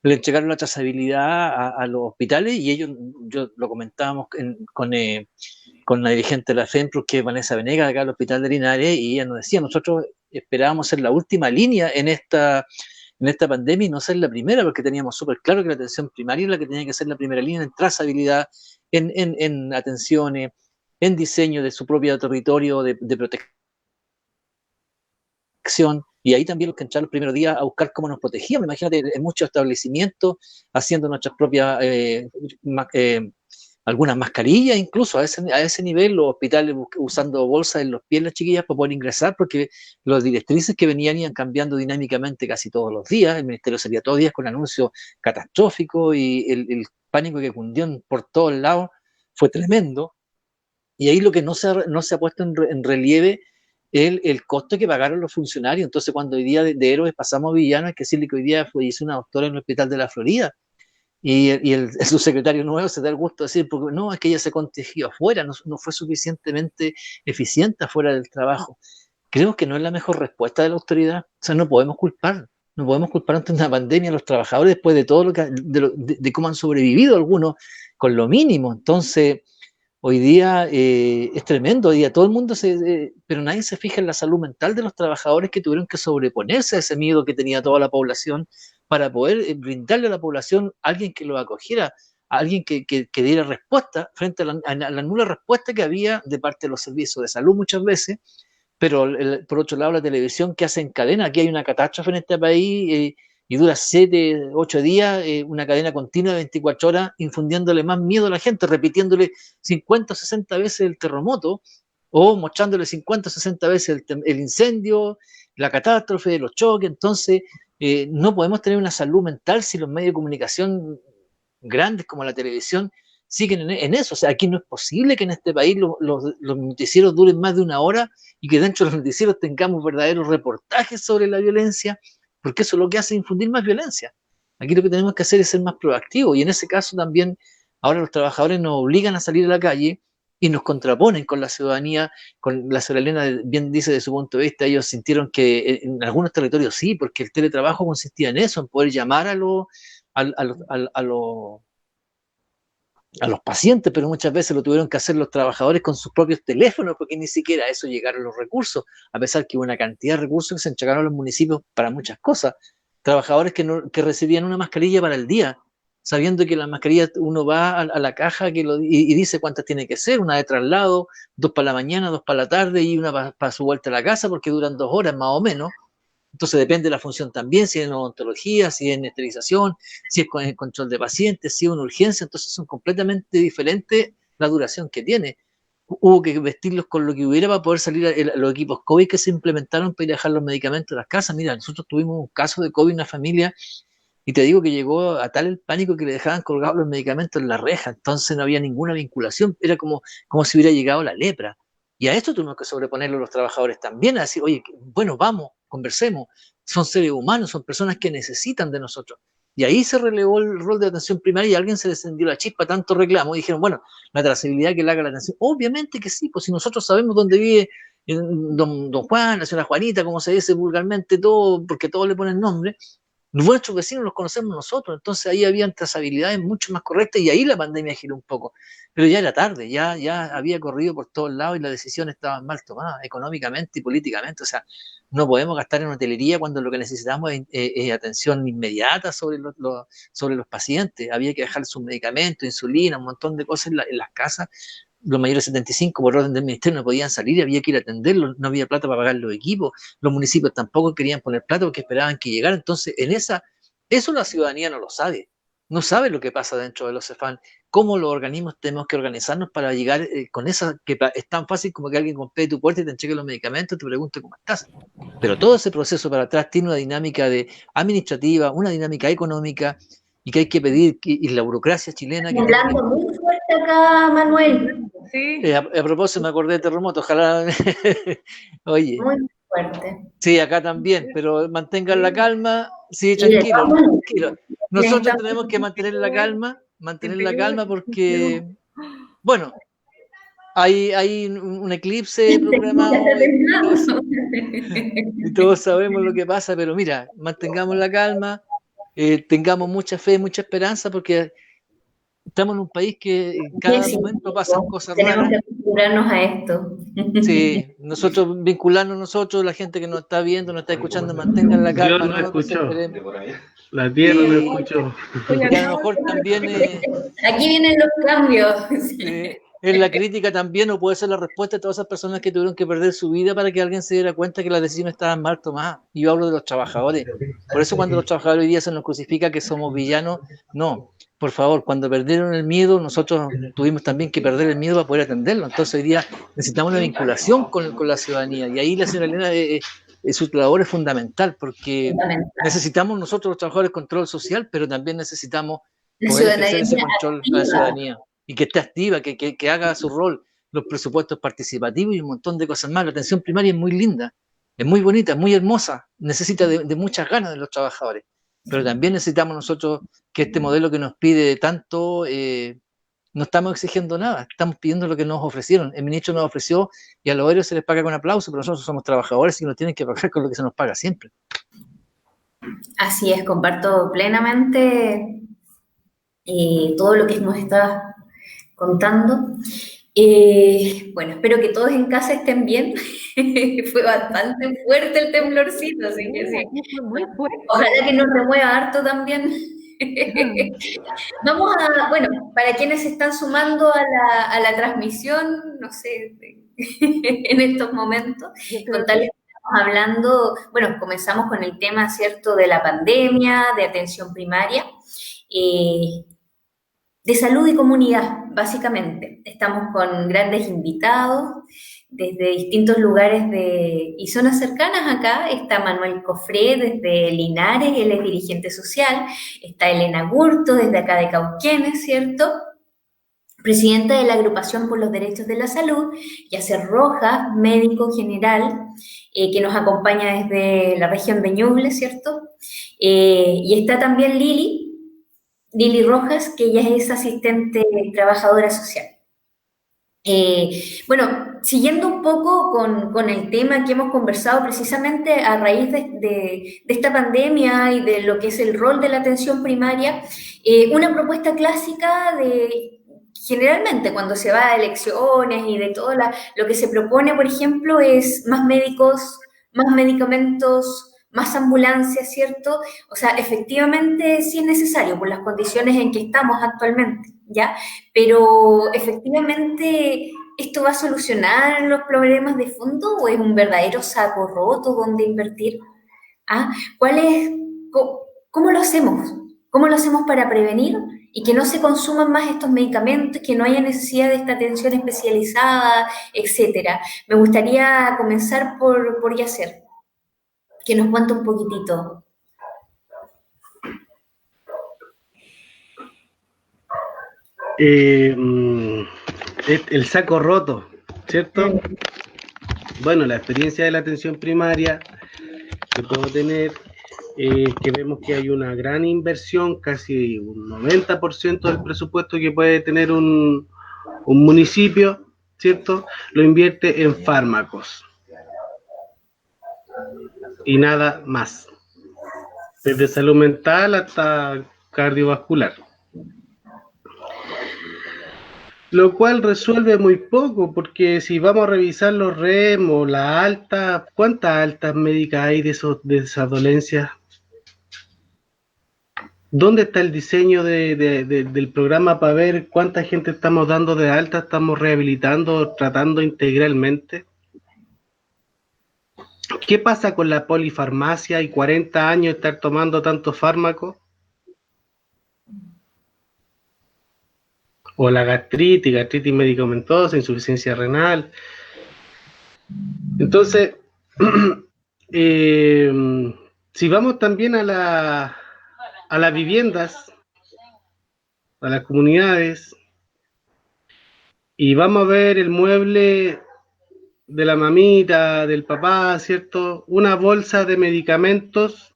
le entregaron la trazabilidad a los hospitales y ellos, yo lo comentábamos con la dirigente de la FEMPRO, que es Vanessa Venegas, de acá del Hospital de Linares, y ella nos decía, nosotros esperábamos ser la última línea en esta pandemia y no ser la primera, porque teníamos súper claro que la atención primaria es la que tenía que ser la primera línea en trazabilidad, en atenciones, en diseño de su propio territorio de protección. Y ahí también los que entraron los primeros días a buscar cómo nos protegíamos. Imagínate, en muchos establecimientos haciendo nuestras propias, algunas mascarillas, incluso a ese nivel, los hospitales usando bolsas en los pies las chiquillas para poder ingresar, porque las directrices que venían iban cambiando dinámicamente casi todos los días. El ministerio salía todos los días con anuncios catastróficos y el pánico que cundió por todos lados fue tremendo. Y ahí lo que no se ha puesto en relieve el costo que pagaron los funcionarios. Entonces, cuando hoy día de héroes pasamos a villanos, hay que decirle que hoy día falleció una doctora en el hospital de la Florida. Y el subsecretario nuevo se da el gusto de decir, porque no, es que ella se contagió afuera, no fue suficientemente eficiente afuera del trabajo. Creo que no es la mejor respuesta de la autoridad. O sea, no podemos culpar ante una pandemia a los trabajadores después de todo de cómo han sobrevivido algunos con lo mínimo. Entonces, hoy día es tremendo, hoy día todo el mundo pero nadie se fija en la salud mental de los trabajadores que tuvieron que sobreponerse a ese miedo que tenía toda la población para poder brindarle a la población a alguien que lo acogiera, a alguien que diera respuesta frente a la nula respuesta que había de parte de los servicios de salud muchas veces, pero por otro lado la televisión que hace en cadena, aquí hay una catástrofe en este país y dura 7, 8 días, una cadena continua de 24 horas, infundiéndole más miedo a la gente, repitiéndole 50 o 60 veces el terremoto, o mostrándole 50 o 60 veces el incendio, la catástrofe, los choques. Entonces, no podemos tener una salud mental si los medios de comunicación grandes como la televisión siguen en eso. O sea, aquí no es posible que en este país los noticieros duren más de una hora y que dentro de los noticieros tengamos verdaderos reportajes sobre la violencia, porque eso lo que hace es infundir más violencia. Aquí lo que tenemos que hacer es ser más proactivos y en ese caso también ahora los trabajadores nos obligan a salir a la calle y nos contraponen con la ciudadanía, con la ciudadanía, bien dice de su punto de vista, ellos sintieron que en algunos territorios sí, porque el teletrabajo consistía en eso, en poder llamar a los pacientes, pero muchas veces lo tuvieron que hacer los trabajadores con sus propios teléfonos, porque ni siquiera a eso llegaron los recursos, a pesar que hubo una cantidad de recursos que se entregaron a los municipios para muchas cosas. Trabajadores que recibían una mascarilla para el día, sabiendo que la mascarilla uno va a la caja y dice cuántas tiene que ser, una de traslado, 2 para la mañana, 2 para la tarde y una para su vuelta a la casa, porque duran 2 horas más o menos. Entonces depende de la función también, si es en odontología, si es en esterilización, si es con el control de pacientes, si es una urgencia. Entonces son completamente diferentes la duración que tiene. Hubo que vestirlos con lo que hubiera para poder salir a los equipos COVID que se implementaron para ir a dejar los medicamentos a las casas. Mira, nosotros tuvimos un caso de COVID en una familia y te digo que llegó a tal el pánico que le dejaban colgados los medicamentos en la reja. Entonces no había ninguna vinculación, era como si hubiera llegado la lepra. Y a esto tuvimos que sobreponerlo los trabajadores también, a decir, oye, bueno, vamos, conversemos, son seres humanos, son personas que necesitan de nosotros. Y ahí se relevó el rol de atención primaria y a alguien se le encendió la chispa, tanto reclamo, y dijeron, bueno, la trazabilidad que le haga la atención. Obviamente que sí, pues si nosotros sabemos dónde vive don Juan, la señora Juanita, como se dice vulgarmente, todo, porque todos le ponen nombre, Nuestros vecinos los conocemos nosotros, entonces ahí habían trazabilidades mucho más correctas y ahí la pandemia giró un poco. Pero ya era tarde, ya había corrido por todos lados y las decisiones estaban mal tomadas económicamente y políticamente. O sea, no podemos gastar en hotelería cuando lo que necesitamos es atención inmediata sobre los pacientes. Había que dejar sus medicamentos, insulina, un montón de cosas en las casas. Los mayores de 75 por orden del ministerio no podían salir, había que ir a atenderlos, no había plata para pagar los equipos, los municipios tampoco querían poner plata porque esperaban que llegara. Entonces, eso la ciudadanía no lo sabe, no sabe lo que pasa dentro de los CEFAM, cómo los organismos tenemos que organizarnos para llegar con esa, que es tan fácil como que alguien golpee tu puerta y te entregue los medicamentos, te pregunte cómo estás. Pero todo ese proceso para atrás tiene una dinámica administrativa, una dinámica económica, y que hay que pedir, y la burocracia chilena... Hablando muy fuerte acá, Manuel. Sí. A propósito, me acordé de terremoto, ojalá. Oye. Muy fuerte. Sí, acá también, pero mantengan la calma. Sí, tranquilo. Nosotros tenemos que mantener la calma porque, bueno, hay un eclipse programado y todos sabemos lo que pasa, pero mira, mantengamos la calma, tengamos mucha fe, mucha esperanza, porque estamos en un país que en cada momento pasan cosas raras. Tenemos que acostumbrarnos a esto. Sí, vincularnos, la gente que nos está viendo, nos está escuchando, mantengan la calma. Dios nos escuchó. La tierra nos escuchó. Y a lo mejor también... Aquí vienen los cambios. En la crítica también, o puede ser la respuesta de todas esas personas que tuvieron que perder su vida para que alguien se diera cuenta que las decisiones estaban mal tomadas. Y yo hablo de los trabajadores. Por eso cuando los trabajadores hoy día se nos crucifica que somos villanos, no. Por favor, cuando perdieron el miedo, nosotros tuvimos también que perder el miedo para poder atenderlo. Entonces hoy día necesitamos una vinculación con la ciudadanía. Y ahí la señora Elena, su labor es fundamental, porque necesitamos nosotros los trabajadores control social, pero también necesitamos poder ejercer ese control a la ciudadanía. Y que esté activa, que haga su rol, los presupuestos participativos y un montón de cosas más. La atención primaria es muy linda, es muy bonita, es muy hermosa, necesita de muchas ganas de los trabajadores. Pero también necesitamos nosotros que este modelo que nos pide tanto, no estamos exigiendo nada, estamos pidiendo lo que nos ofrecieron. El ministro nos ofreció y a los obreros se les paga con aplauso, pero nosotros somos trabajadores y nos tienen que pagar con lo que se nos paga siempre. Así es, comparto plenamente todo lo que nos está contando. Bueno, espero que todos en casa estén bien. Fue bastante fuerte el temblorcito, así que sí. Muy fuerte. Ojalá que nos remueva harto también. Vamos bueno, para quienes se están sumando a la transmisión, no sé, en estos momentos, contarles que estamos hablando, bueno, comenzamos con el tema, ¿cierto?, de la pandemia, de atención primaria, de salud y comunidad, básicamente. Estamos con grandes invitados desde distintos lugares y zonas cercanas acá. Está Manuel Cofré desde Linares, él es dirigente social. Está Elena Gurto desde acá de Cauquenes, ¿cierto?, presidenta de la Agrupación por los Derechos de la Salud. Yacer Rojas, médico general, que nos acompaña desde la región de Ñuble, ¿cierto? Y está también Lili Rojas, que ella es asistente trabajadora social. Bueno, siguiendo un poco con el tema que hemos conversado precisamente a raíz de esta pandemia y de lo que es el rol de la atención primaria, una propuesta clásica generalmente cuando se va a elecciones y de todo lo que se propone, por ejemplo, es más médicos, más medicamentos, más ambulancias, ¿cierto? O sea, efectivamente sí es necesario por las condiciones en que estamos actualmente, ¿ya? Pero efectivamente, ¿esto va a solucionar los problemas de fondo o es un verdadero saco roto donde invertir? ¿Ah? ¿Cómo lo hacemos? ¿Cómo lo hacemos para prevenir y que no se consuman más estos medicamentos, que no haya necesidad de esta atención especializada, etcétera? Me gustaría comenzar por Yacer, que nos cuente un poquitito. El saco roto, ¿cierto? Bueno, la experiencia de la atención primaria que puedo tener, que vemos que hay una gran inversión, casi un 90% del presupuesto que puede tener un municipio, ¿cierto? Lo invierte en fármacos y nada más. desde salud mental hasta cardiovascular. Lo cual resuelve muy poco, porque si vamos a revisar los REM o la alta, ¿cuántas altas médicas hay de esas dolencias? ¿Dónde está el diseño del programa para ver cuánta gente estamos dando de alta, estamos rehabilitando, tratando integralmente? ¿Qué pasa con la polifarmacia y 40 años estar tomando tantos fármacos? O la gastritis medicamentosa, insuficiencia renal. Entonces, si vamos también a las viviendas, a las comunidades, y vamos a ver el mueble de la mamita, del papá, ¿cierto? Una bolsa de medicamentos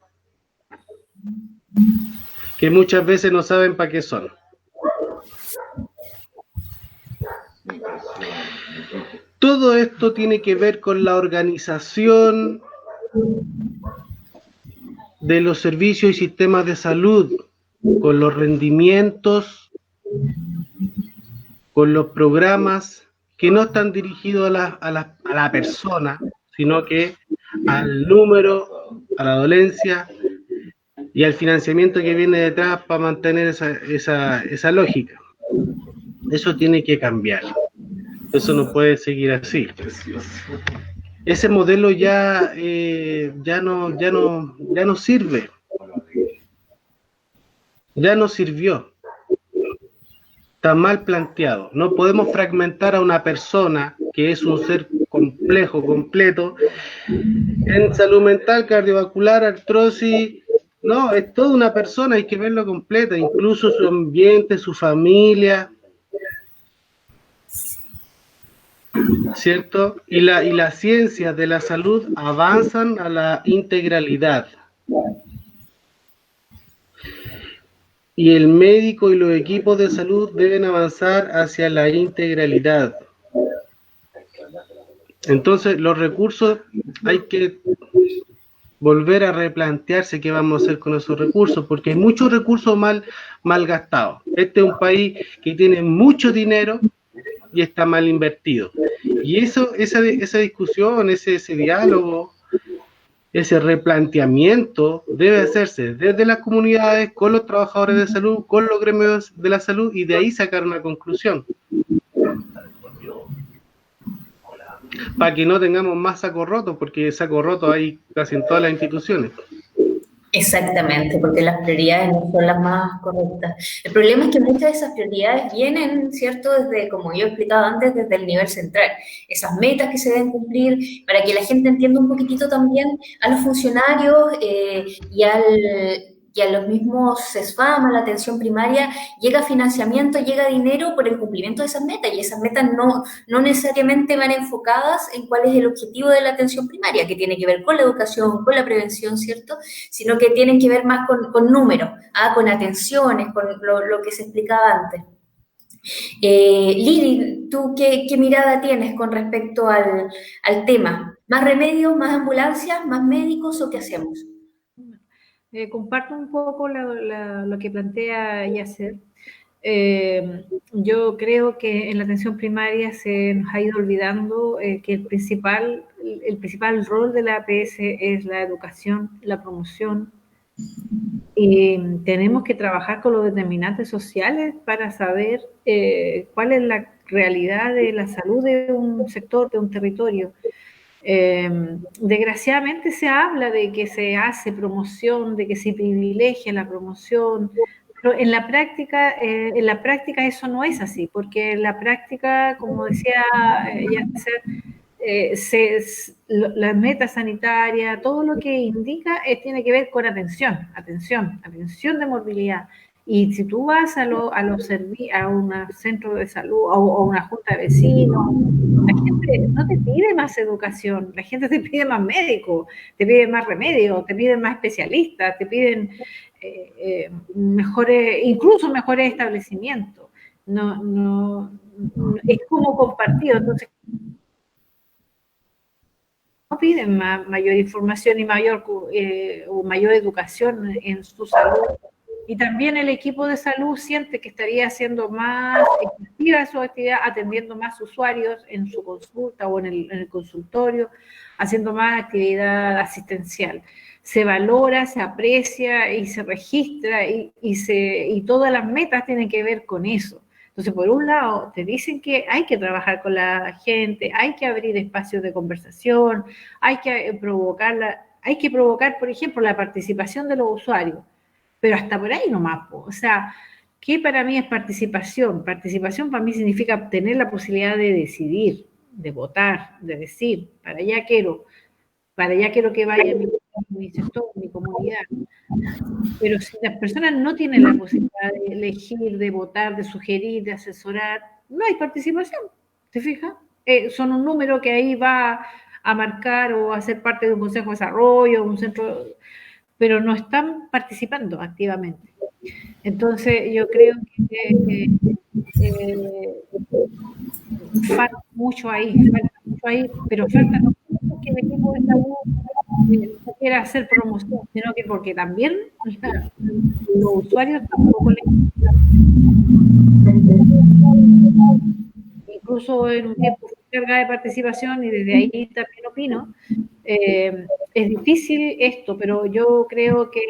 que muchas veces no saben para qué son. Todo esto tiene que ver con la organización de los servicios y sistemas de salud, con los rendimientos, con los programas que no están dirigidos a la persona, sino que al número, a la dolencia y al financiamiento que viene detrás para mantener esa lógica. Eso tiene que cambiar. Eso no puede seguir así. Ese modelo ya no sirve. Ya no sirvió. Está mal planteado. No podemos fragmentar a una persona que es un ser complejo, completo, en salud mental, cardiovascular, artrosis. No, es toda una persona, hay que verlo completa, incluso su ambiente, su familia, ¿cierto? Y las ciencias de la salud avanzan a la integralidad. Y el médico y los equipos de salud deben avanzar hacia la integralidad. Entonces, los recursos hay que volver a replantearse qué vamos a hacer con esos recursos, porque hay muchos recursos mal gastados. Este es un país que tiene mucho dinero y está mal invertido. Y esa discusión, ese diálogo, ese replanteamiento debe hacerse desde las comunidades, con los trabajadores de salud, con los gremios de la salud, y de ahí sacar una conclusión. Para que no tengamos más saco roto, porque saco roto hay casi en todas las instituciones. Exactamente, porque las prioridades no son las más correctas. El problema es que muchas de esas prioridades vienen, ¿cierto?, desde, como yo he explicado antes, desde el nivel central. Esas metas que se deben cumplir, para que la gente entienda un poquitito también a los funcionarios y a los mismos CESFAM, a la atención primaria, llega financiamiento, llega dinero por el cumplimiento de esas metas, y esas metas no necesariamente van enfocadas en cuál es el objetivo de la atención primaria, que tiene que ver con la educación, con la prevención, ¿cierto?, sino que tienen que ver más con números, con atenciones, con lo que se explicaba antes. Lili, ¿tú qué mirada tienes con respecto al tema? ¿Más remedios, más ambulancias, más médicos o qué hacemos? Comparto un poco lo que plantea Yasser. Yo creo que en la atención primaria se nos ha ido olvidando que el principal rol de la APS es la educación, la promoción. Y tenemos que trabajar con los determinantes sociales para saber cuál es la realidad de la salud de un sector, de un territorio. Desgraciadamente se habla de que se hace promoción, de que se privilegia la promoción, pero en la práctica eso no es así, porque en la práctica, como decía la meta sanitaria, todo lo que indica tiene que ver con atención de movilidad. Y si tú vas a un centro de salud o una junta de vecinos, la gente no te pide más educación, la gente te pide más médicos, te pide más remedios, te piden más especialistas, te piden incluso mejores establecimientos. No, es como compartido. Entonces, piden mayor información y mayor educación en su salud. Y también el equipo de salud siente que estaría haciendo más efectiva su actividad, atendiendo más usuarios en su consulta o en el consultorio, haciendo más actividad asistencial. Se valora, se aprecia y se registra y todas las metas tienen que ver con eso. Entonces, por un lado, te dicen que hay que trabajar con la gente, hay que abrir espacios de conversación, hay que provocar, por ejemplo, la participación de los usuarios, pero hasta por ahí nomás, po. O sea, ¿qué para mí es participación? Participación para mí significa tener la posibilidad de decidir, de votar, de decir, para allá quiero que vaya mi sector, mi comunidad. Pero si las personas no tienen la posibilidad de elegir, de votar, de sugerir, de asesorar, no hay participación, ¿te fijas? Son un número que ahí va a marcar o a ser parte de un consejo de desarrollo, un centro, pero no están participando activamente. Entonces, yo creo que falta mucho ahí, pero falta no porque el equipo de salud no quiera hacer promoción, sino que porque también los usuarios tampoco les incluso en un tiempo carga de participación y desde ahí también opino, es difícil esto, pero yo creo que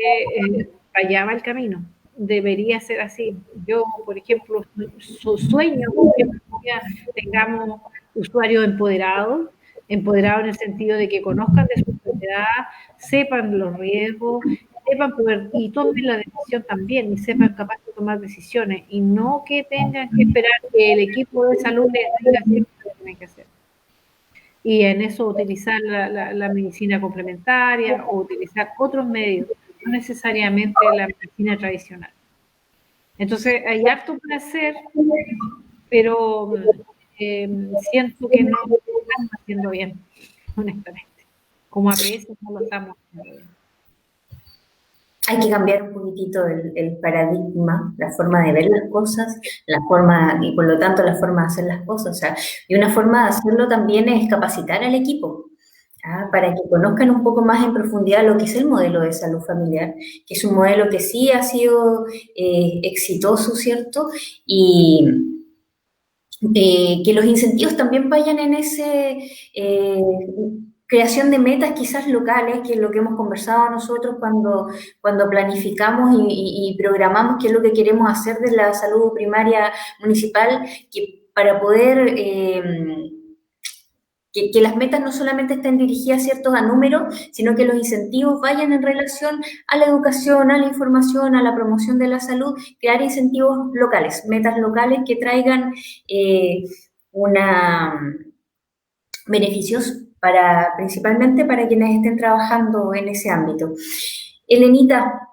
allá va el camino, debería ser así. Yo, por ejemplo, sueño que tengamos usuarios empoderados en el sentido de que conozcan de su enfermedad, sepan los riesgos, sepan poder y tomen la decisión también y sepan capaz de tomar decisiones y no que tengan que esperar que el equipo de salud les diga siempre lo que tienen que hacer. Y en eso utilizar la medicina complementaria o utilizar otros medios, no necesariamente la medicina tradicional. Entonces hay harto por hacer, pero siento que no lo estamos haciendo bien, honestamente. Como a veces no lo estamos haciendo bien. Hay que cambiar un poquitito el paradigma, la forma de ver las cosas, la forma, y por lo tanto la forma de hacer las cosas. O sea, y una forma de hacerlo también es capacitar al equipo, para que conozcan un poco más en profundidad lo que es el modelo de salud familiar, que es un modelo que sí ha sido exitoso, ¿cierto? Y que los incentivos también vayan en ese creación de metas quizás locales, que es lo que hemos conversado nosotros cuando planificamos y programamos qué es lo que queremos hacer de la salud primaria municipal, que para poder que las metas no solamente estén dirigidas, ¿cierto?, a números, sino que los incentivos vayan en relación a la educación, a la información, a la promoción de la salud, crear incentivos locales, metas locales que traigan beneficios principalmente para quienes estén trabajando en ese ámbito. Elenita,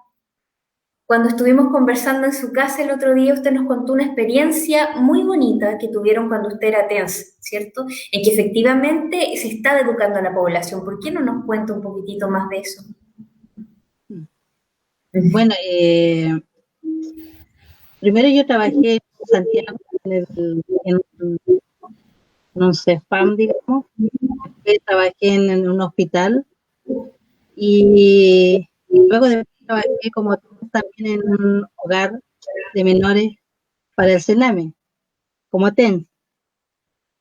cuando estuvimos conversando en su casa el otro día, usted nos contó una experiencia muy bonita que tuvieron cuando usted era TENS, ¿cierto? En que efectivamente se está educando a la población. ¿Por qué no nos cuenta un poquitito más de eso? Bueno, primero yo trabajé en Santiago en un CEFAM, digamos. Después trabajé en un hospital y luego trabajé como también en un hogar de menores para el Sename, como TENS.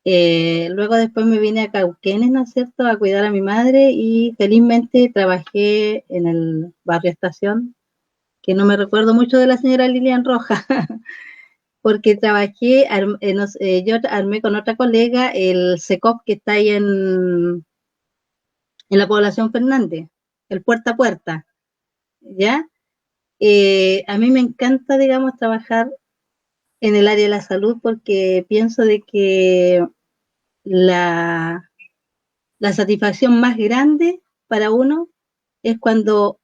Luego después me vine a Cauquenes, ¿no es cierto?, a cuidar a mi madre y felizmente trabajé en el barrio Estación, que no me recuerdo mucho de la señora Lilian Roja, porque trabajé, yo armé con otra colega el CECOP que está ahí en la población Fernández, el puerta a puerta, ¿ya? A mí me encanta, digamos, trabajar en el área de la salud porque pienso de que la satisfacción más grande para uno es cuando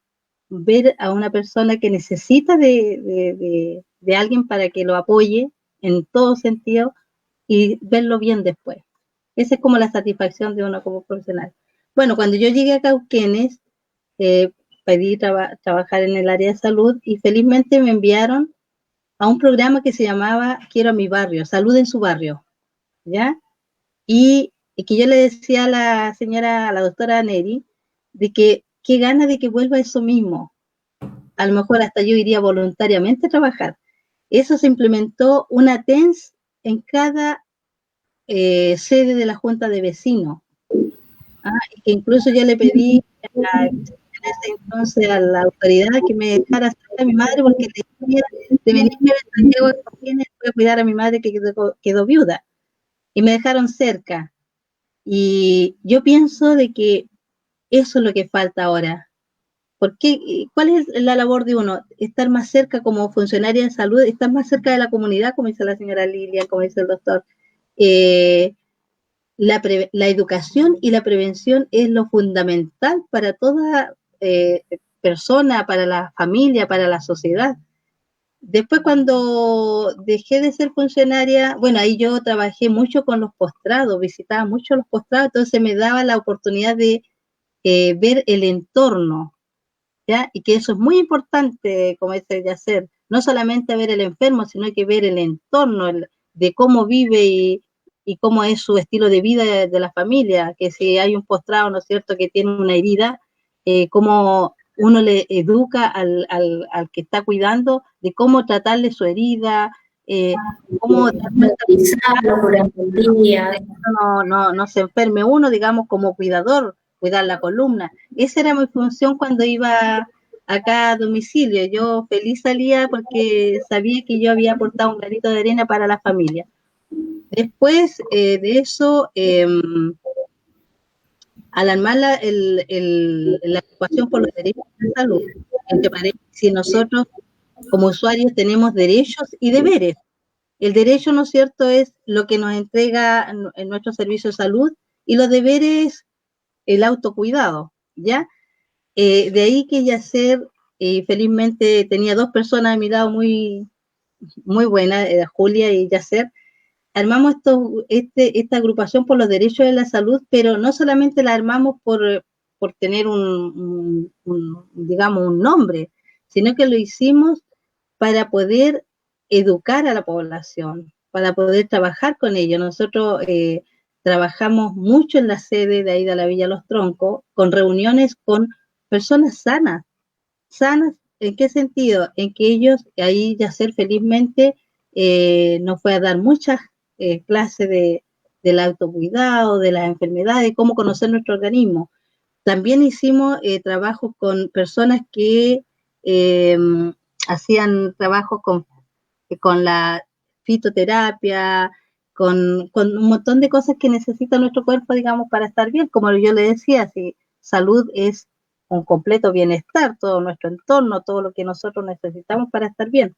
ver a una persona que necesita de alguien para que lo apoye en todo sentido y verlo bien después. Esa es como la satisfacción de uno como profesional. Bueno, cuando yo llegué a Cauquenes, pedí trabajar en el área de salud y felizmente me enviaron a un programa que se llamaba Quiero a mi barrio, Salud en su barrio, ¿ya? Y Y que yo le decía a la doctora Neri, de que qué gana de que vuelva eso mismo. A lo mejor hasta yo iría voluntariamente a trabajar. Eso se implementó una TENS en cada sede de la Junta de Vecinos. Y que incluso yo le pedí en ese entonces a la autoridad que me dejara cerca a mi madre, porque le decía de venirme a Santiago de Cauquenes después cuidar a mi madre que quedó viuda. Y me dejaron cerca. Y yo pienso de que eso es lo que falta ahora. ¿Cuál es la labor de uno? Estar más cerca como funcionaria de salud, estar más cerca de la comunidad, como dice la señora Lilia, como dice el doctor. La educación y la prevención es lo fundamental para toda persona, para la familia, para la sociedad. Después, cuando dejé de ser funcionaria, bueno, ahí yo trabajé mucho con los postrados, visitaba mucho los postrados, entonces me daba la oportunidad de ver el entorno, ¿ya? Y que eso es muy importante, como dice Yacer, no solamente ver el enfermo, sino que ver el entorno, de cómo vive y cómo es su estilo de vida de la familia, que si hay un postrado, ¿no es cierto?, que tiene una herida, cómo uno le educa al que está cuidando de cómo tratarle su herida, cómo utilizarlo durante el día. no se enferme uno, digamos, como cuidador, cuidar la columna. Esa era mi función cuando iba acá a domicilio. Yo feliz salía porque sabía que yo había aportado un granito de arena para la familia. Después de eso, al armar la ocupación por los derechos de salud, entre paréntesis, si nosotros como usuarios tenemos derechos y deberes. El derecho, ¿no es cierto?, es lo que nos entrega en nuestro servicio de salud, y los deberes, el autocuidado, ¿ya? De ahí que Yacer, felizmente tenía dos personas a mi lado muy, muy buenas, Julia y Yacer. Armamos esta agrupación por los derechos de la salud, pero no solamente la armamos por tener digamos, un nombre, sino que lo hicimos para poder educar a la población, para poder trabajar con ellos. Nosotros trabajamos mucho en la sede de ahí de la Villa Los Troncos, con reuniones con personas sanas. ¿Sanas en qué sentido? En que ellos, ahí Yacer felizmente nos fue a dar muchas clases del autocuidado, de las enfermedades, cómo conocer nuestro organismo. También hicimos trabajos con personas que hacían trabajos con la fitoterapia, con un montón de cosas que necesita nuestro cuerpo, digamos, para estar bien. Como yo le decía, si salud es un completo bienestar, todo nuestro entorno, todo lo que nosotros necesitamos para estar bien.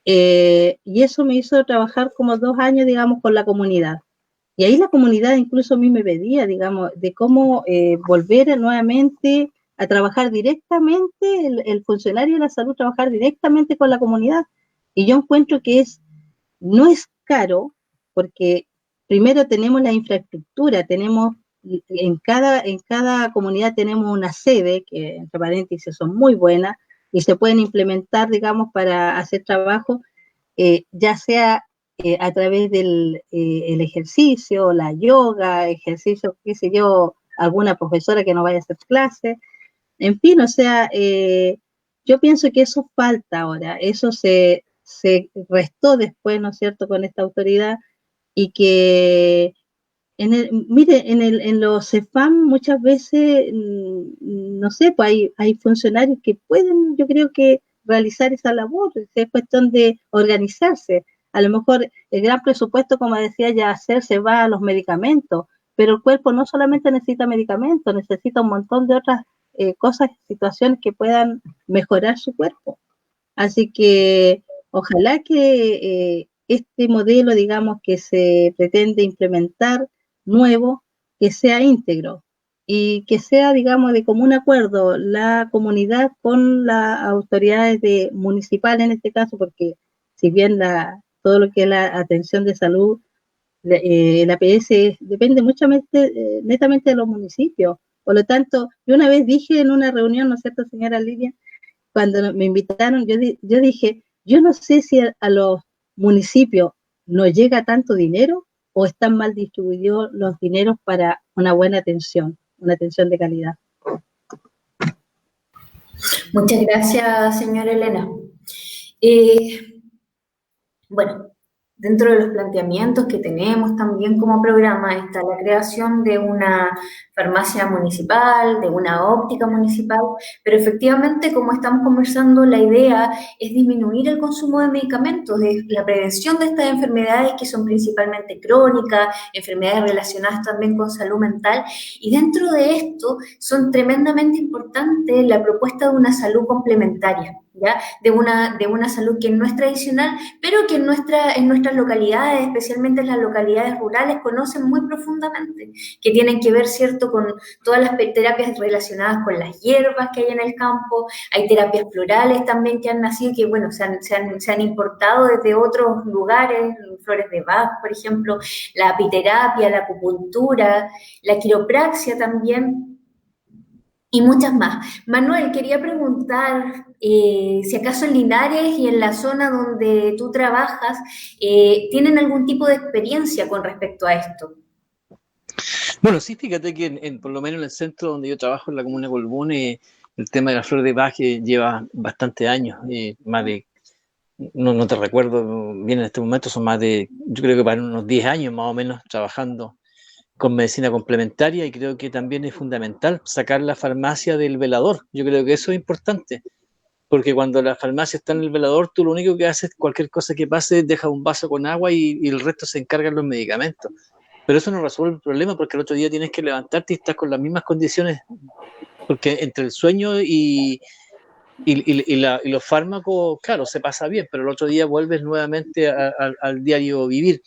Y eso me hizo trabajar como 2 años, digamos, con la comunidad. Y ahí la comunidad incluso a mí me pedía, digamos, de cómo volver nuevamente a trabajar directamente, el funcionario de la salud trabajar directamente con la comunidad. Y yo encuentro que no es caro, porque primero tenemos la infraestructura, tenemos en cada comunidad tenemos una sede, que entre paréntesis son muy buenas, y se pueden implementar, digamos, para hacer trabajo, ya sea a través del el ejercicio, la yoga, ejercicio, qué sé yo, alguna profesora que no vaya a hacer clases, en fin, o sea, yo pienso que eso falta ahora, eso se restó después, ¿no es cierto?, con esta autoridad, y que mire, en los CEFAM muchas veces, no sé, pues hay funcionarios que pueden, yo creo que realizar esa labor, es cuestión de organizarse. A lo mejor el gran presupuesto, como decía Yacer, se va a los medicamentos, pero el cuerpo no solamente necesita medicamentos, necesita un montón de otras cosas, situaciones que puedan mejorar su cuerpo. Así que ojalá que este modelo, digamos, que se pretende implementar nuevo, que sea íntegro y que sea, digamos, de común acuerdo la comunidad con las autoridades municipales en este caso, porque si bien todo lo que es la atención de salud, la APS depende mucho netamente de los municipios. Por lo tanto, yo una vez dije en una reunión, ¿no es cierto, señora Lidia? Cuando me invitaron, yo dije, yo no sé si a los municipios nos llega tanto dinero o están mal distribuidos los dineros para una buena atención, una atención de calidad. Muchas gracias, señora Elena. Bueno, dentro de los planteamientos que tenemos también como programa está la creación de una farmacia municipal, de una óptica municipal, pero efectivamente, como estamos conversando, la idea es disminuir el consumo de medicamentos, de la prevención de estas enfermedades que son principalmente crónicas, enfermedades relacionadas también con salud mental, y dentro de esto son tremendamente importantes la propuesta de una salud complementaria. ¿Ya? De una salud que no es tradicional, pero que en nuestras localidades, especialmente en las localidades rurales, conocen muy profundamente, que tienen que ver, ¿cierto?, con todas las terapias relacionadas con las hierbas que hay en el campo. Hay terapias florales también que han nacido, que bueno, se han importado desde otros lugares, flores de Bach, por ejemplo, la apiterapia, la acupuntura, la quiropraxia también, y muchas más. Manuel, quería preguntar si acaso en Linares y en la zona donde tú trabajas, ¿tienen algún tipo de experiencia con respecto a esto? Bueno, sí, fíjate que por lo menos en el centro donde yo trabajo, en la comuna de Colbún, el tema de la flor de Bach lleva bastante años, más de, no te recuerdo bien en este momento, son más de, yo creo que para unos 10 años más o menos trabajando con medicina complementaria, y creo que también es fundamental sacar la farmacia del velador. Yo creo que eso es importante, porque cuando la farmacia está en el velador, tú lo único que haces, cualquier cosa que pase, dejas un vaso con agua y el resto se encargan los medicamentos. Pero eso no resuelve el problema, porque el otro día tienes que levantarte y estás con las mismas condiciones, porque entre el sueño y los fármacos, claro, se pasa bien, pero el otro día vuelves nuevamente al diario vivir.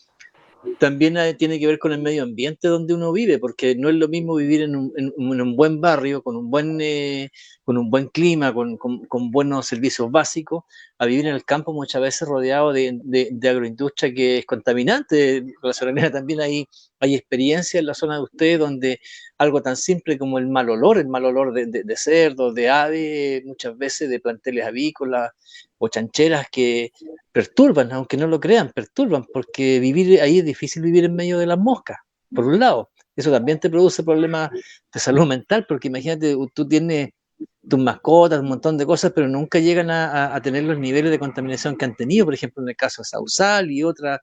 También tiene que ver con el medio ambiente donde uno vive, porque no es lo mismo vivir en un buen barrio, con un buen clima, con buenos servicios básicos, a vivir en el campo muchas veces rodeado de agroindustria que es contaminante. La Soranera también hay experiencia en la zona de ustedes donde algo tan simple como el mal olor de cerdos, de aves, muchas veces de planteles avícolas o chancheras que perturban, aunque no lo crean, perturban, porque vivir ahí es difícil, vivir en medio de las moscas, por un lado. Eso también te produce problemas de salud mental, porque imagínate, tú tienes tus mascotas, un montón de cosas, pero nunca llegan a tener los niveles de contaminación que han tenido, por ejemplo, en el caso de Sausal y otras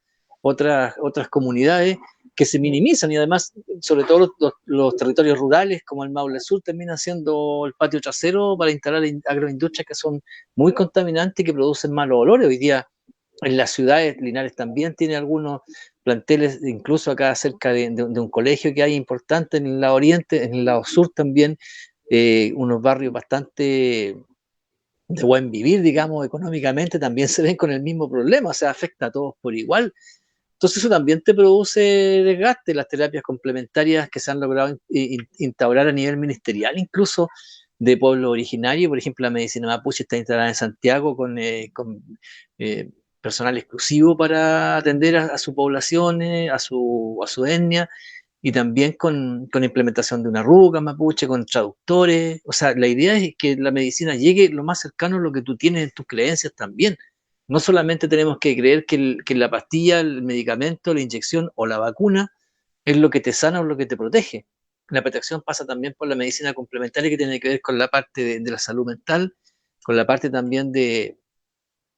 comunidades que se minimizan, y además, sobre todo los territorios rurales, como el Maule Sur, termina siendo el patio trasero para instalar agroindustrias que son muy contaminantes y que producen malos olores. Hoy día en las ciudades, Linares también tiene algunos planteles, incluso acá cerca de un colegio que hay importante en el lado oriente, en el lado sur también, unos barrios bastante de buen vivir, digamos, económicamente, también se ven con el mismo problema, o sea, afecta a todos por igual. Entonces eso también te produce desgaste. Las terapias complementarias que se han logrado instaurar a nivel ministerial, incluso de pueblos originarios, por ejemplo, la medicina mapuche está instalada en Santiago con personal exclusivo para atender a su población, a su etnia, y también con implementación de una ruca mapuche, con traductores. O sea, la idea es que la medicina llegue lo más cercano a lo que tú tienes en tus creencias también. No solamente tenemos que creer que la pastilla, el medicamento, la inyección o la vacuna es lo que te sana o lo que te protege. La protección pasa también por la medicina complementaria, que tiene que ver con la parte de la salud mental, con la parte también de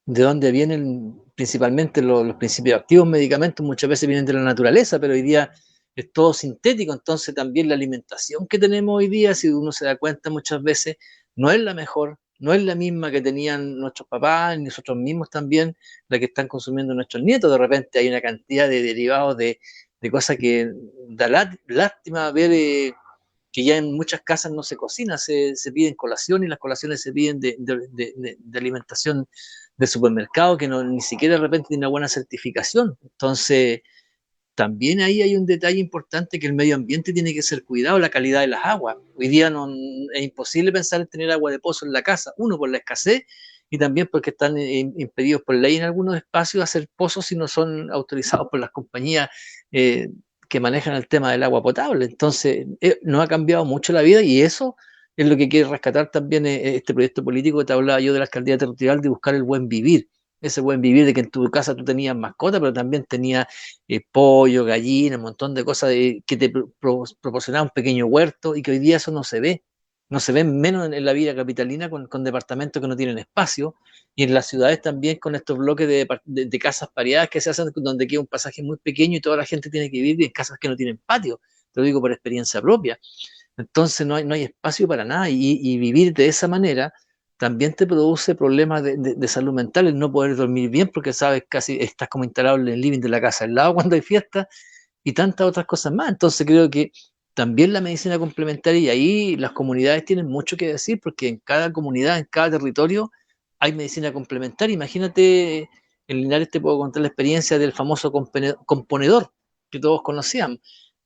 dónde vienen principalmente los principios activos. Medicamentos muchas veces vienen de la naturaleza, pero hoy día es todo sintético. Entonces también la alimentación que tenemos hoy día, si uno se da cuenta, muchas veces no es la mejor, no es la misma que tenían nuestros papás, ni nosotros mismos también, la que están consumiendo nuestros nietos. De repente hay una cantidad de derivados de cosas que da lástima ver, que ya en muchas casas no se cocina, se piden colaciones, y las colaciones se piden de alimentación de supermercado, que ni siquiera de repente tiene una buena certificación. Entonces también ahí hay un detalle importante, que el medio ambiente tiene que ser cuidado, la calidad de las aguas. Hoy día es imposible pensar en tener agua de pozo en la casa, uno, por la escasez, y también porque están impedidos por ley en algunos espacios hacer pozos si no son autorizados por las compañías que manejan el tema del agua potable. Entonces nos ha cambiado mucho la vida, y eso es lo que quiere rescatar también este proyecto político que te hablaba yo de la alcaldía territorial, de buscar el buen vivir. ese buen vivir de que en tu casa tú tenías mascota, pero también tenías pollo, gallina, un montón de cosas que te proporcionaba un pequeño huerto, y que hoy día eso no se ve. No se ve menos en la vida capitalina con departamentos que no tienen espacio, y en las ciudades también con estos bloques de casas pareadas que se hacen donde queda un pasaje muy pequeño y toda la gente tiene que vivir en casas que no tienen patio. Te lo digo por experiencia propia. Entonces no hay espacio para nada, y vivir de esa manera también te produce problemas de salud mental, el no poder dormir bien porque sabes, casi estás como instalado en el living de la casa al lado cuando hay fiesta, y tantas otras cosas más. Entonces creo que también la medicina complementaria, y ahí las comunidades tienen mucho que decir, porque en cada comunidad, en cada territorio hay medicina complementaria. Imagínate, en Linares te puedo contar la experiencia del famoso componedor que todos conocíamos,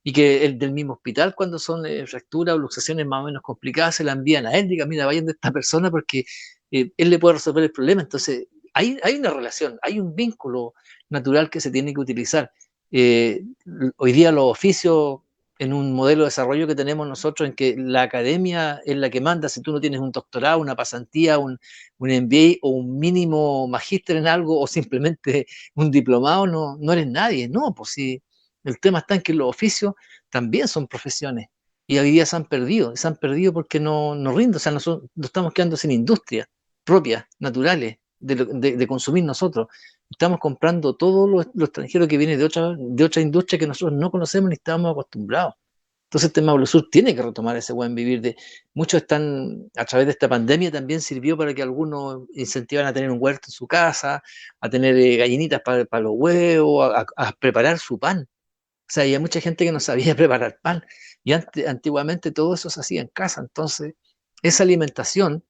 y que el del mismo hospital, cuando son fracturas o luxaciones más o menos complicadas, se la envían a él, diga, mira, vayan de esta persona porque él le puede resolver el problema. Entonces, hay una relación, hay un vínculo natural que se tiene que utilizar. Hoy día los oficios, en un modelo de desarrollo que tenemos nosotros, en que la academia es la que manda, si tú no tienes un doctorado, una pasantía, un MBA o un mínimo magíster en algo, o simplemente un diplomado, no eres nadie. No, pues sí. El tema está en que los oficios también son profesiones, y hoy día se han perdido porque no rinden. O sea, nosotros nos estamos quedando sin industria propias, naturales, de consumir nosotros. Estamos comprando todo lo extranjero que viene de otra industria que nosotros no conocemos ni estamos acostumbrados. Entonces el tema Sur tiene que retomar ese buen vivir. Muchos están, a través de esta pandemia también sirvió para que algunos incentivan a tener un huerto en su casa, a tener gallinitas para los huevos, a preparar su pan. O sea, había mucha gente que no sabía preparar pan, y antiguamente todo eso se hacía en casa. Entonces, esa alimentación,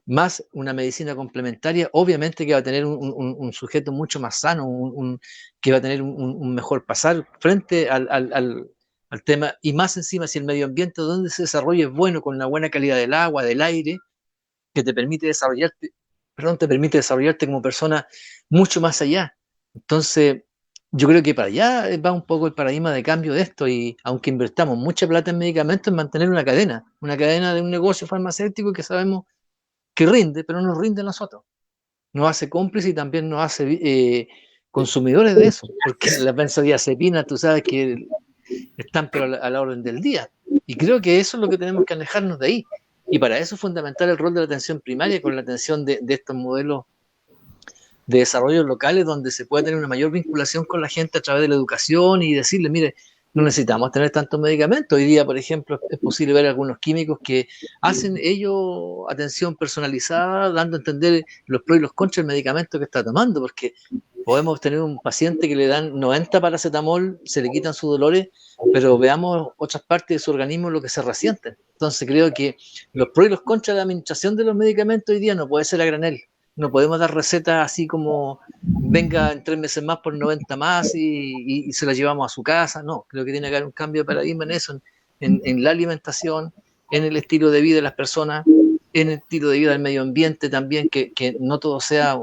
más una medicina complementaria, obviamente que va a tener un sujeto mucho más sano, que va a tener un mejor pasar frente al tema, y más encima si el medio ambiente donde se desarrolla es bueno, con una buena calidad del agua, del aire, que te permite desarrollarte como persona mucho más allá. Entonces, yo creo que para allá va un poco el paradigma de cambio de esto, y aunque invertamos mucha plata en medicamentos, en mantener una cadena de un negocio farmacéutico que sabemos que rinde, pero no nos rinde a nosotros. Nos hace cómplices y también nos hace consumidores de eso, porque las benzodiazepinas, tú sabes que están pero a la orden del día. Y creo que eso es lo que tenemos que alejarnos de ahí. Y para eso es fundamental el rol de la atención primaria, con la atención de estos modelos de desarrollo locales, donde se puede tener una mayor vinculación con la gente a través de la educación, y decirle, mire, no necesitamos tener tantos medicamentos. Hoy día, por ejemplo, es posible ver algunos químicos que hacen ellos atención personalizada, dando a entender los pros y los contras del medicamento que está tomando, porque podemos tener un paciente que le dan 90 paracetamol, se le quitan sus dolores, pero veamos otras partes de su organismo lo que se resienten. Entonces creo que los pros y los contras de la administración de los medicamentos hoy día no puede ser a granel. No podemos dar recetas así como venga en 3 meses más por 90 más y se las llevamos a su casa. No, creo que tiene que haber un cambio de paradigma en eso, en la alimentación, en el estilo de vida de las personas, en el estilo de vida del medio ambiente también, que no todo sea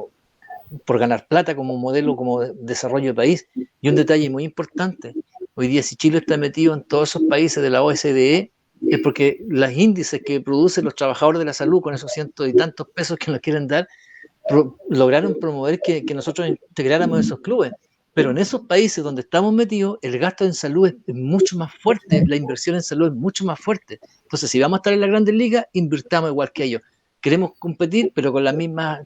por ganar plata como modelo, como desarrollo de país. Y un detalle muy importante, hoy día si Chile está metido en todos esos países de la OSDE, es porque los índices que producen los trabajadores de la salud, con esos cientos y tantos pesos que nos quieren dar, lograron promover que nosotros integráramos esos clubes. Pero en esos países donde estamos metidos, el gasto en salud es mucho más fuerte, la inversión en salud es mucho más fuerte. Entonces, si vamos a estar en las grandes ligas, invirtamos igual que ellos. Queremos competir, pero con la misma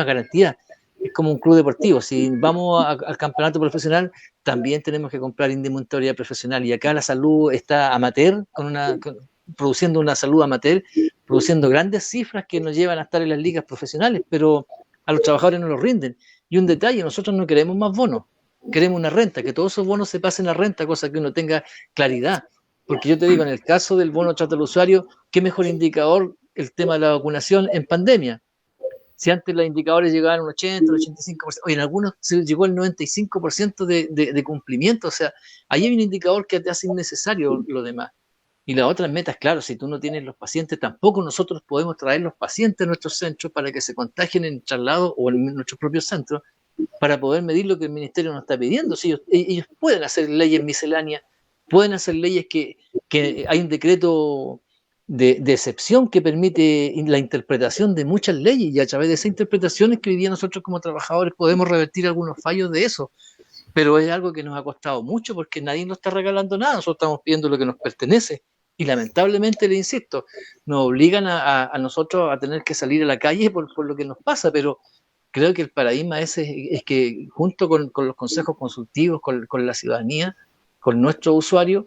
garantía. Es como un club deportivo. Si vamos al campeonato profesional, también tenemos que comprar indumentaria profesional. Y acá la salud está amateur, produciendo una salud amateur, produciendo grandes cifras que nos llevan a estar en las ligas profesionales, pero a los trabajadores no los rinden. Y un detalle, nosotros no queremos más bonos, queremos una renta, que todos esos bonos se pasen a renta, cosa que uno tenga claridad. Porque yo te digo, en el caso del bono trato al usuario, ¿qué mejor indicador el tema de la vacunación en pandemia? Si antes los indicadores llegaban a un 80, un 85%, hoy en algunos se llegó al 95% de cumplimiento. O sea, ahí hay un indicador que te hace innecesario lo demás. Y las otras metas, claro, si tú no tienes los pacientes, tampoco nosotros podemos traer los pacientes a nuestros centros para que se contagien en el traslado o en nuestros propios centros, para poder medir lo que el ministerio nos está pidiendo. Si ellos pueden hacer leyes misceláneas, pueden hacer leyes que hay un decreto de excepción que permite la interpretación de muchas leyes, y a través de esas interpretaciones que hoy día nosotros como trabajadores podemos revertir algunos fallos de eso. Pero es algo que nos ha costado mucho porque nadie nos está regalando nada, nosotros estamos pidiendo lo que nos pertenece. Y lamentablemente, le insisto, nos obligan a nosotros a tener que salir a la calle por lo que nos pasa, pero creo que el paradigma ese es que junto con los consejos consultivos, con la ciudadanía, con nuestros usuarios,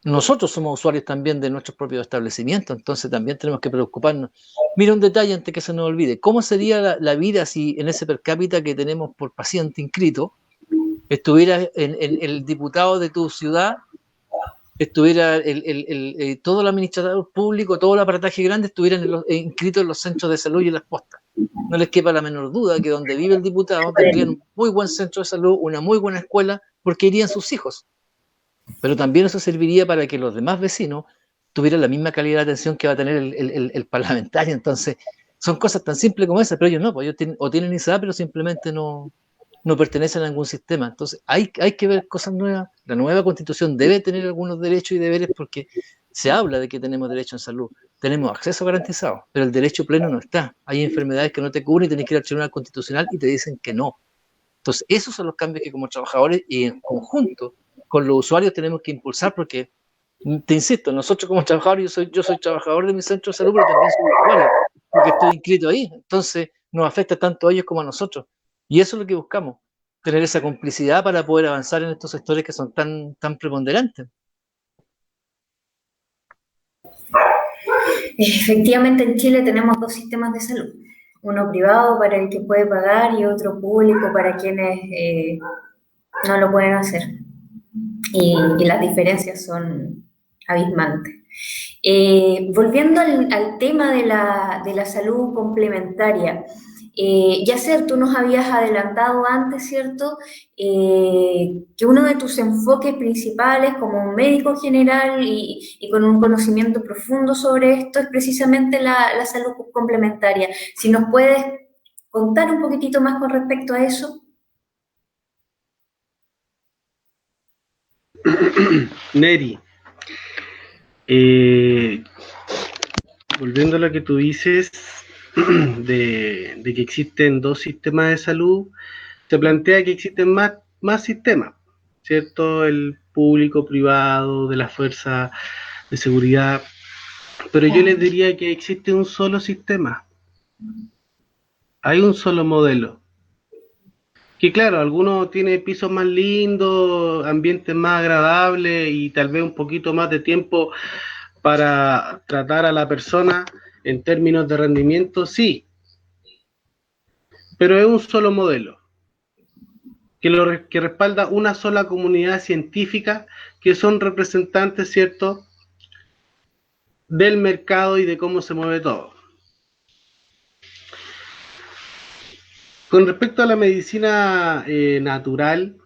nosotros somos usuarios también de nuestros propios establecimientos, entonces también tenemos que preocuparnos. Mira un detalle antes que se nos olvide, ¿cómo sería la vida si en ese per cápita que tenemos por paciente inscrito, estuviera el diputado de tu ciudad, estuviera todo el administrador público, todo el aparataje grande estuvieran inscritos en los centros de salud y en las postas? No les quepa la menor duda que donde vive el diputado tendrían un muy buen centro de salud, una muy buena escuela, porque irían sus hijos. Pero también eso serviría para que los demás vecinos tuvieran la misma calidad de atención que va a tener el parlamentario. Entonces, son cosas tan simples como esas, pero ellos no, pues ellos tienen esa edad, pero simplemente no pertenecen a ningún sistema. Entonces hay que ver cosas nuevas. La nueva constitución debe tener algunos derechos y deberes porque se habla de que tenemos derecho en salud, tenemos acceso garantizado, pero el derecho pleno no está. Hay enfermedades que no te cubren y tenés que ir al Tribunal Constitucional y te dicen que no. Entonces esos son los cambios que como trabajadores y en conjunto con los usuarios tenemos que impulsar, porque te insisto, nosotros como trabajadores, yo soy trabajador de mi centro de salud, pero también soy usuario porque estoy inscrito ahí. Entonces nos afecta tanto a ellos como a nosotros. Y eso es lo que buscamos, tener esa complicidad para poder avanzar en estos sectores que son tan preponderantes. Efectivamente, en Chile tenemos dos sistemas de salud, uno privado para el que puede pagar y otro público para quienes no lo pueden hacer. Y las diferencias son abismantes. Volviendo al tema de la salud complementaria, Yasser, tú nos habías adelantado antes, ¿cierto?, que uno de tus enfoques principales como un médico general y con un conocimiento profundo sobre esto es precisamente la salud complementaria. Si nos puedes contar un poquitito más con respecto a eso. Neri, volviendo a lo que tú dices de que existen dos sistemas de salud, se plantea que existen más sistemas, ¿cierto? El público, privado, de la fuerza de seguridad, pero yo les diría que existe un solo sistema, hay un solo modelo. Que claro, algunos tienen pisos más lindos, ambientes más agradables y tal vez un poquito más de tiempo para tratar a la persona en términos de rendimiento, sí. Pero es un solo modelo que respalda una sola comunidad científica que son representantes, ¿cierto?, del mercado y de cómo se mueve todo. Con respecto a la medicina natural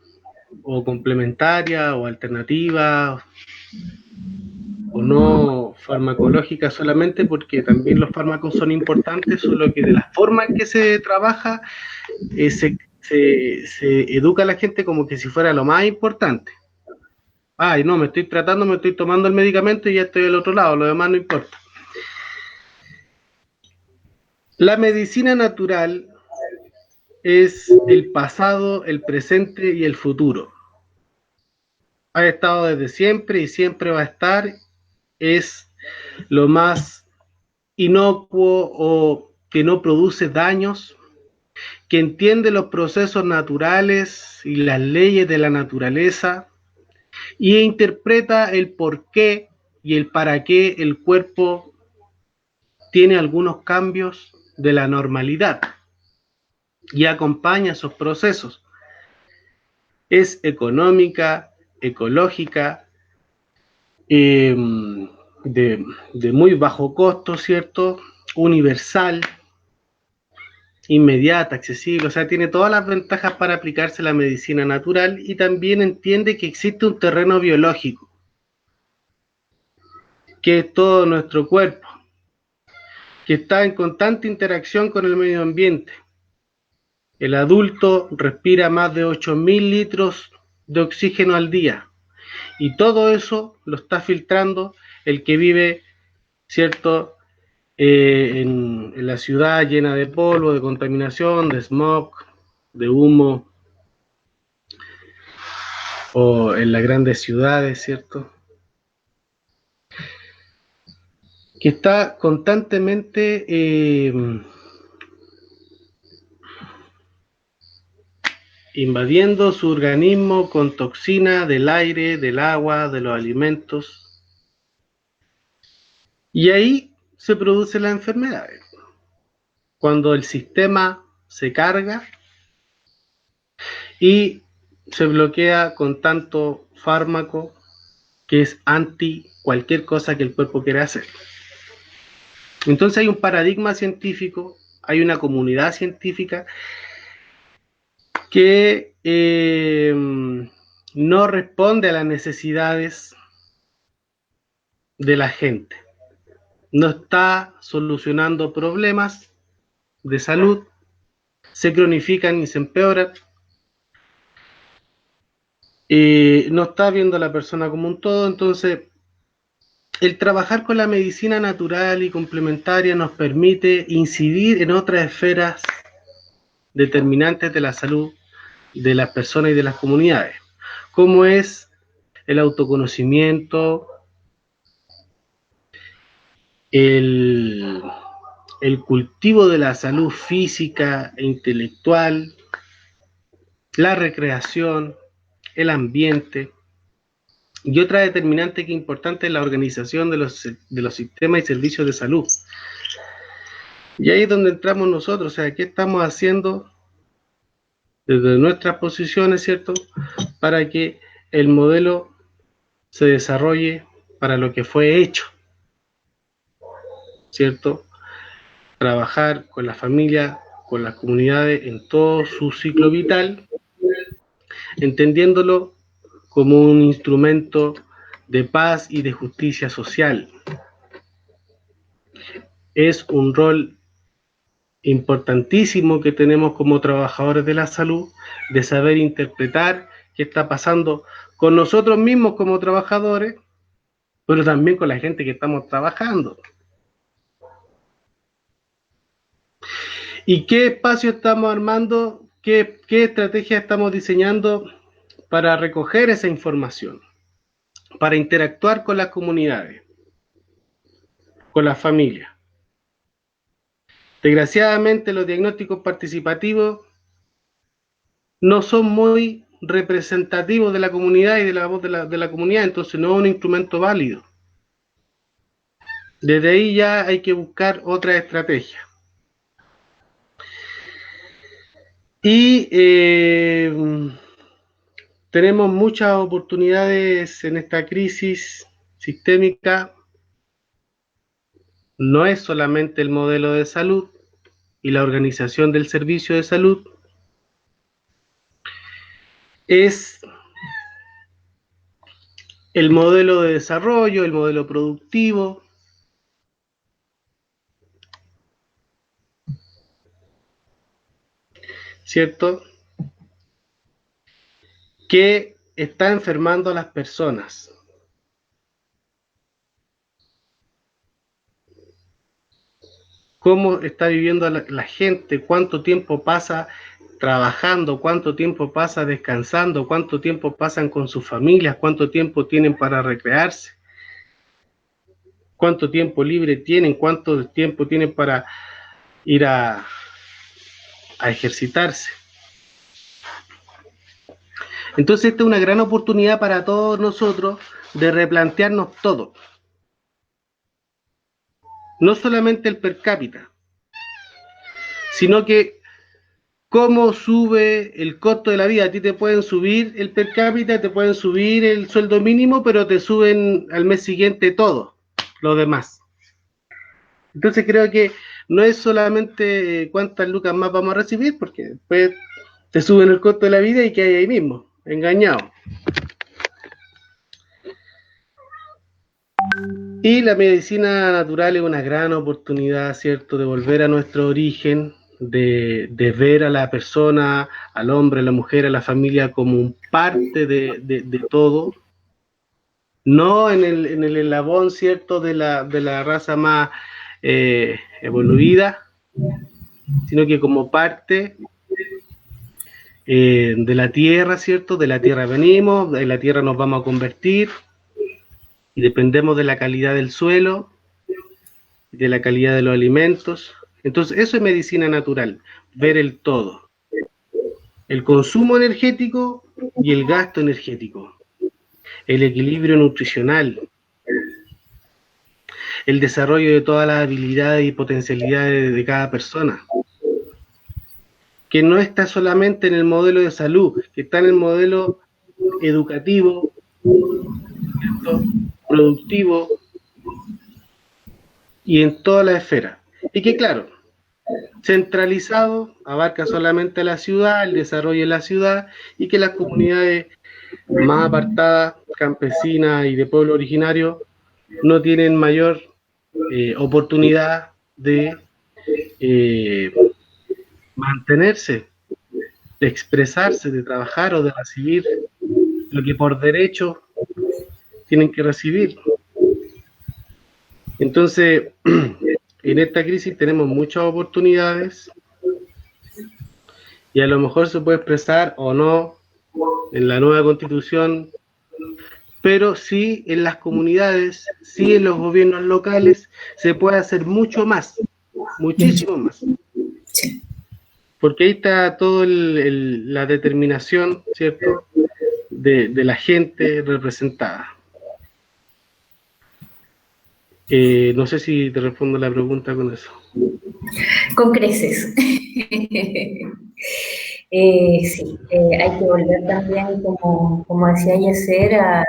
o complementaria o alternativa o no farmacológica solamente, porque también los fármacos son importantes, solo que de la forma en que se trabaja se educa a la gente como que si fuera lo más importante. Ay, no, me estoy tomando el medicamento y ya estoy al otro lado, lo demás no importa. La medicina natural es el pasado, el presente y el futuro. Ha estado desde siempre y siempre va a estar. Es lo más inocuo o que no produce daños, que entiende los procesos naturales y las leyes de la naturaleza y interpreta el por qué y el para qué el cuerpo tiene algunos cambios de la normalidad y acompaña esos procesos. Es económica, ecológica, de muy bajo costo, ¿cierto? Universal, inmediata, accesible, o sea, tiene todas las ventajas para aplicarse la medicina natural y también entiende que existe un terreno biológico, que es todo nuestro cuerpo, que está en constante interacción con el medio ambiente. El adulto respira más de 8.000 litros de oxígeno al día y todo eso lo está filtrando el que vive ¿cierto? En la ciudad llena de polvo, de contaminación, de smog, de humo, o en las grandes ciudades, ¿cierto? Que está constantemente invadiendo su organismo con toxinas del aire, del agua, de los alimentos. Y ahí se producen las enfermedades. Cuando el sistema se carga y se bloquea con tanto fármaco que es anti cualquier cosa que el cuerpo quiera hacer. Entonces hay un paradigma científico, hay una comunidad científica que no responde a las necesidades de la gente. No está solucionando problemas de salud, se cronifican y se empeoran. No está viendo a la persona como un todo. Entonces, el trabajar con la medicina natural y complementaria nos permite incidir en otras esferas determinantes de la salud de las personas y de las comunidades, como es el autoconocimiento, el cultivo de la salud física e intelectual, la recreación, el ambiente, y otra determinante que es importante es la organización de los sistemas y servicios de salud. Y ahí es donde entramos nosotros, o sea, ¿qué estamos haciendo desde nuestras posiciones, ¿cierto?, para que el modelo se desarrolle para lo que fue hecho, ¿cierto? Trabajar con la familia, con las comunidades en todo su ciclo vital, entendiéndolo como un instrumento de paz y de justicia social. Es un rol importantísimo que tenemos como trabajadores de la salud, de saber interpretar qué está pasando con nosotros mismos como trabajadores, pero también con la gente que estamos trabajando. ¿Y qué espacio estamos armando? ¿Qué estrategia estamos diseñando para recoger esa información? Para interactuar con las comunidades, con las familias. Desgraciadamente, los diagnósticos participativos no son muy representativos de la comunidad y de la voz de la comunidad, entonces no es un instrumento válido. Desde ahí ya hay que buscar otra estrategia. Y tenemos muchas oportunidades en esta crisis sistémica. No es solamente el modelo de salud y la organización del servicio de salud, es el modelo de desarrollo, el modelo productivo, ¿cierto?, que está enfermando a las personas. Cómo está viviendo la gente, cuánto tiempo pasa trabajando, cuánto tiempo pasa descansando, cuánto tiempo pasan con sus familias, cuánto tiempo tienen para recrearse, cuánto tiempo libre tienen, cuánto tiempo tienen para ir a ejercitarse. Entonces esta es una gran oportunidad para todos nosotros de replantearnos todo. No solamente el per cápita, sino que cómo sube el costo de la vida. A ti te pueden subir el per cápita, te pueden subir el sueldo mínimo, pero te suben al mes siguiente todo lo demás. Entonces creo que no es solamente cuántas lucas más vamos a recibir, porque después te suben el costo de la vida y que hay ahí mismo, engañado. Y la medicina natural es una gran oportunidad, ¿cierto?, de volver a nuestro origen, de ver a la persona, al hombre, a la mujer, a la familia como un parte de todo, no en el eslabón, ¿cierto?, de la raza más evoluida, sino que como parte de la tierra, ¿cierto? De la tierra venimos, de la tierra nos vamos a convertir, y dependemos de la calidad del suelo, de la calidad de los alimentos. Entonces, eso es medicina natural, ver el todo. El consumo energético y el gasto energético. El equilibrio nutricional. El desarrollo de todas las habilidades y potencialidades de cada persona. Que no está solamente en el modelo de salud, que está en el modelo educativo, ¿cierto?, productivo, y en todas las esferas. Y que, claro, centralizado abarca solamente la ciudad, el desarrollo de la ciudad, y que las comunidades más apartadas, campesinas y de pueblo originario, no tienen mayor oportunidad de mantenerse, de expresarse, de trabajar o de recibir lo que por derecho tienen que recibir. Entonces, en esta crisis tenemos muchas oportunidades, y a lo mejor se puede expresar o no en la nueva constitución, pero sí en las comunidades, sí en los gobiernos locales, se puede hacer mucho más, muchísimo más. Porque ahí está toda la determinación, ¿cierto?, de la gente representada. No sé si te respondo la pregunta con eso. Con creces. Sí, hay que volver también, como decía Yacer, a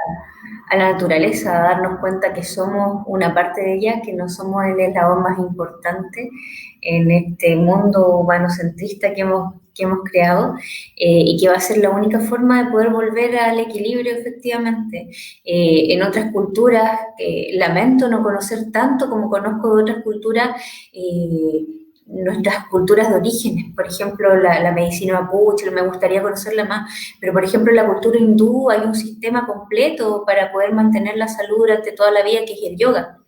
la naturaleza, a darnos cuenta que somos una parte de ella, que no somos el eslabón más importante en este mundo humanocentrista que hemos creado, y que va a ser la única forma de poder volver al equilibrio, efectivamente. En otras culturas, lamento no conocer tanto como conozco de otras culturas, nuestras culturas de orígenes, por ejemplo, la medicina mapuche, me gustaría conocerla más, pero por ejemplo, en la cultura hindú hay un sistema completo para poder mantener la salud durante toda la vida, que es el yoga.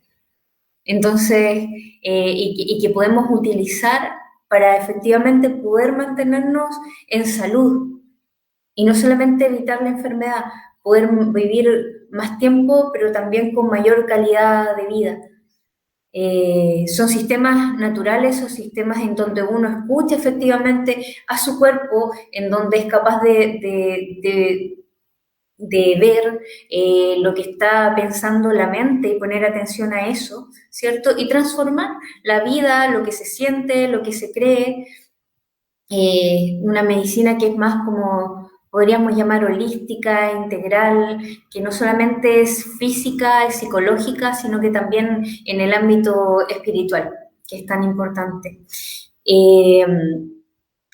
Entonces, y que podemos utilizar para efectivamente poder mantenernos en salud, y no solamente evitar la enfermedad, poder vivir más tiempo, pero también con mayor calidad de vida. Son sistemas naturales, son sistemas en donde uno escucha efectivamente a su cuerpo, en donde es capaz de ver lo que está pensando la mente y poner atención a eso, ¿cierto? Y transformar la vida, lo que se siente, lo que se cree. Una medicina que es más como podríamos llamar holística, integral, que no solamente es física, es psicológica, sino que también en el ámbito espiritual, que es tan importante.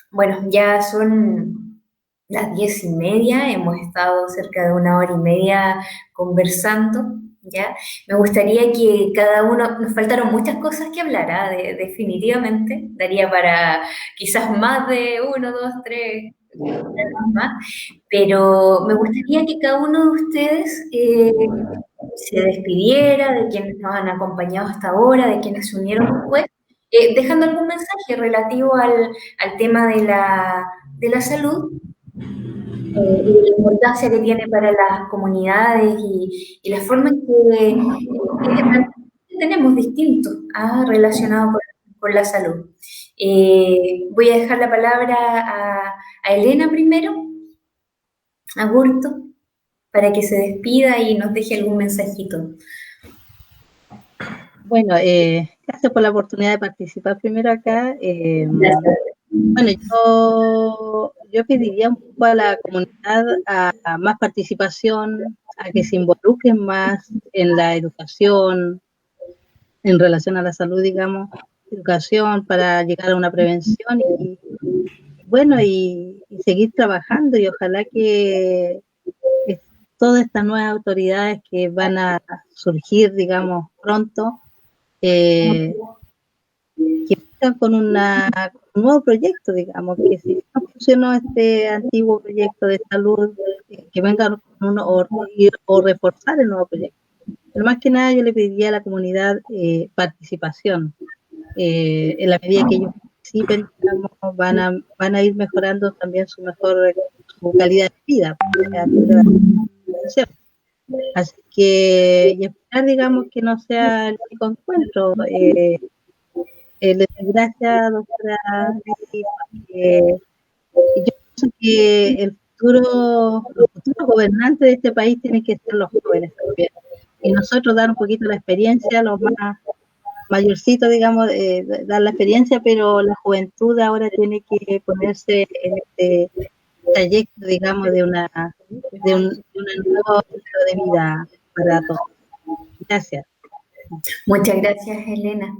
Bueno, ya son las 10:30, hemos estado cerca de 1 hora y media conversando, ¿ya? Me gustaría que cada uno, nos faltaron muchas cosas que hablar, ¿ah? Definitivamente, daría para quizás más de 1, 2, 3 más, pero me gustaría que cada uno de ustedes se despidiera de quienes nos han acompañado hasta ahora, de quienes se unieron después, dejando algún mensaje relativo al tema de la salud, y de la importancia que tiene para las comunidades y la forma en que tenemos distintos, relacionado con la salud. Voy a dejar la palabra a Elena primero, a Gurto, para que se despida y nos deje algún mensajito. Bueno, gracias por la oportunidad de participar primero acá. Bueno, yo pediría un poco a la comunidad a más participación, a que se involucren más en la educación en relación a la salud, digamos, educación para llegar a una prevención y bueno, y seguir trabajando, y ojalá que todas estas nuevas autoridades que van a surgir, digamos, pronto, que vengan con un nuevo proyecto, digamos, que si no funcionó este antiguo proyecto de salud, que vengan con uno o reforzar el nuevo proyecto. Pero más que nada yo le pediría a la comunidad participación. En la medida que ellos participen, digamos, van a ir mejorando también su calidad de vida. Así que, y esperar, digamos, que no sea el único encuentro. Le doy gracias, doctora, porque yo pienso que los futuros gobernantes de este país tienen que ser los jóvenes también. Y nosotros dar un poquito la experiencia, los más mayorcitos, digamos, dar la experiencia, pero la juventud ahora tiene que ponerse en este trayecto, digamos, de un nuevo estilo de vida para todos. Gracias. Muchas gracias, Elena.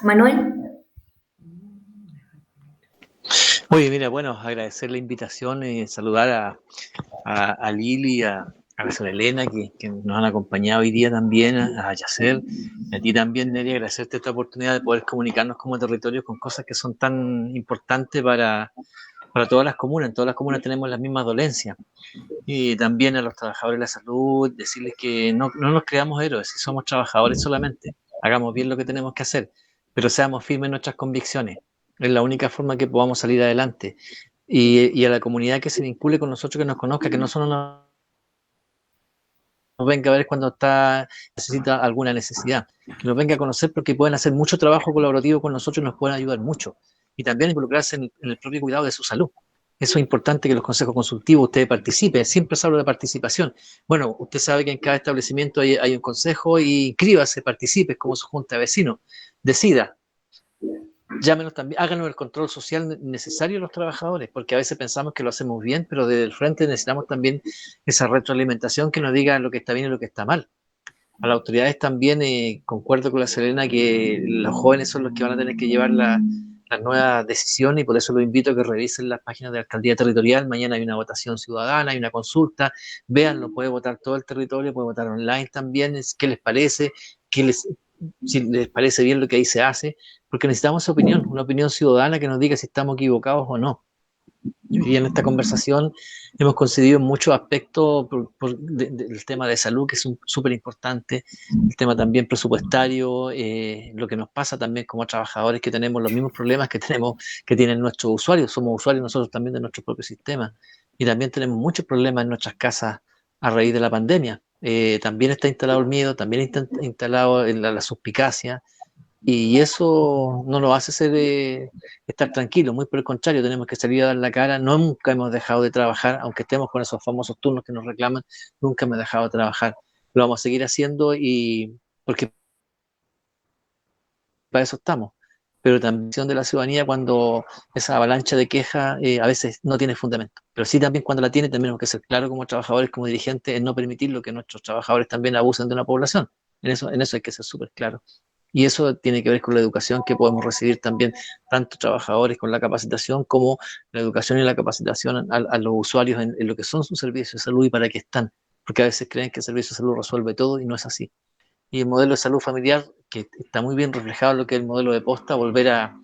Manuel. Oye, mira, bueno, agradecer la invitación y saludar a Lili, a la señora Elena, que nos han acompañado hoy día también, a Yacer, a ti también, Neri, agradecerte esta oportunidad de poder comunicarnos como territorio con cosas que son tan importantes para todas las comunas. En todas las comunas tenemos las mismas dolencias. Y también a los trabajadores de la salud, decirles que no nos creamos héroes, si somos trabajadores solamente, hagamos bien lo que tenemos que hacer, pero seamos firmes en nuestras convicciones. Es la única forma que podamos salir adelante. Y a la comunidad que se vincule con nosotros, que nos conozca, que no solo nos venga a ver cuando necesita alguna necesidad, que nos venga a conocer porque pueden hacer mucho trabajo colaborativo con nosotros y nos pueden ayudar mucho. Y también involucrarse en el propio cuidado de su salud. Eso es importante, que los consejos consultivos ustedes participen. Siempre se habla de participación. Bueno, usted sabe que en cada establecimiento hay un consejo, y inscríbase, participe como su junta de vecinos. Decida. Llámenos también, háganos el control social necesario a los trabajadores, porque a veces pensamos que lo hacemos bien, pero desde el frente necesitamos también esa retroalimentación que nos diga lo que está bien y lo que está mal. A las autoridades también, concuerdo con la Selena, que los jóvenes son los que van a tener que llevar las nuevas decisiones, y por eso los invito a que revisen las páginas de la alcaldía territorial. Mañana hay una votación ciudadana, hay una consulta, véanlo, puede votar todo el territorio, puede votar online también, qué les parece, si les parece bien lo que ahí se hace, porque necesitamos esa opinión, una opinión ciudadana que nos diga si estamos equivocados o no. Y en esta conversación hemos coincidido en muchos aspectos del tema de salud, que es súper importante, el tema también presupuestario, lo que nos pasa también como trabajadores, que tenemos los mismos problemas que tienen nuestros usuarios. Somos usuarios nosotros también de nuestro propio sistema, y también tenemos muchos problemas en nuestras casas a raíz de la pandemia. También está instalado el miedo, también está instalado la suspicacia, y eso no nos hace estar tranquilos, muy por el contrario, tenemos que salir a dar la cara. Nunca hemos dejado de trabajar, aunque estemos con esos famosos turnos que nos reclaman, nunca hemos dejado de trabajar. Lo vamos a seguir haciendo, y porque para eso estamos. Pero también de la ciudadanía, cuando esa avalancha de quejas a veces no tiene fundamento, pero sí también cuando la tiene, tenemos que ser claros como trabajadores, como dirigentes, en no permitir que nuestros trabajadores también abusen de una población. En eso hay que ser súper claros. Y eso tiene que ver con la educación que podemos recibir también, tanto trabajadores con la capacitación, como la educación y la capacitación a los usuarios en lo que son sus servicios de salud y para qué están, porque a veces creen que el servicio de salud resuelve todo, y no es así. Y el modelo de salud familiar, que está muy bien reflejado en lo que es el modelo de Posta, volver a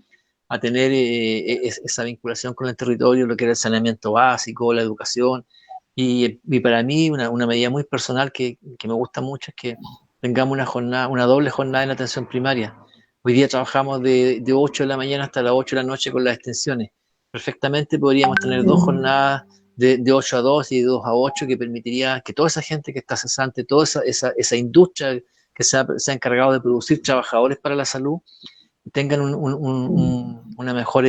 tener esa vinculación con el territorio, lo que era el saneamiento básico, la educación. Y para mí una medida muy personal que me gusta mucho es que tengamos una doble jornada en atención primaria. Hoy día trabajamos de 8 de la mañana hasta las 8 de la noche con las extensiones. Perfectamente podríamos tener 2 jornadas de 8 a 2 y de 2 a 8, que permitiría que toda esa gente que está cesante, toda esa industria que se ha encargado de producir trabajadores para la salud, tengan una mejor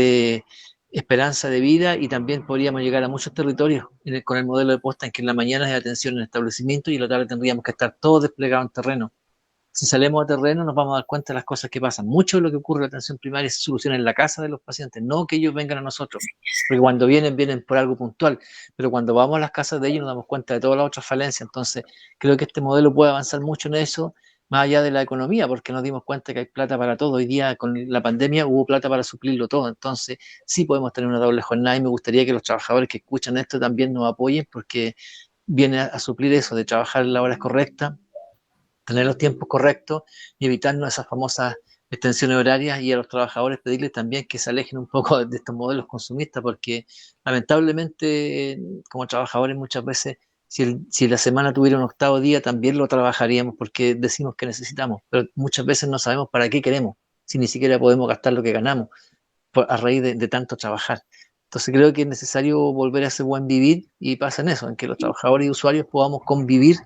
esperanza de vida. Y también podríamos llegar a muchos territorios con el modelo de Posta, en que en la mañana hay atención en establecimiento y en la tarde tendríamos que estar todos desplegados en terreno. Si salimos a terreno nos vamos a dar cuenta de las cosas que pasan. Mucho de lo que ocurre en la atención primaria se soluciona en la casa de los pacientes, no que ellos vengan a nosotros, porque cuando vienen por algo puntual, pero cuando vamos a las casas de ellos nos damos cuenta de todas las otras falencias. Entonces creo que este modelo puede avanzar mucho en eso, más allá de la economía, porque nos dimos cuenta que hay plata para todo. Hoy día con la pandemia hubo plata para suplirlo todo, entonces sí podemos tener una doble jornada, y me gustaría que los trabajadores que escuchan esto también nos apoyen, porque viene a suplir eso de trabajar en las horas correctas, tener los tiempos correctos y evitarnos esas famosas extensiones horarias y a los trabajadores pedirles también que se alejen un poco de estos modelos consumistas, porque lamentablemente como trabajadores muchas veces, si la semana tuviera un octavo día, también lo trabajaríamos porque decimos que necesitamos, pero muchas veces no sabemos para qué queremos, si ni siquiera podemos gastar lo que ganamos a raíz de tanto trabajar. Entonces creo que es necesario volver a ese buen vivir y pasa en eso, en que los trabajadores y usuarios podamos convivir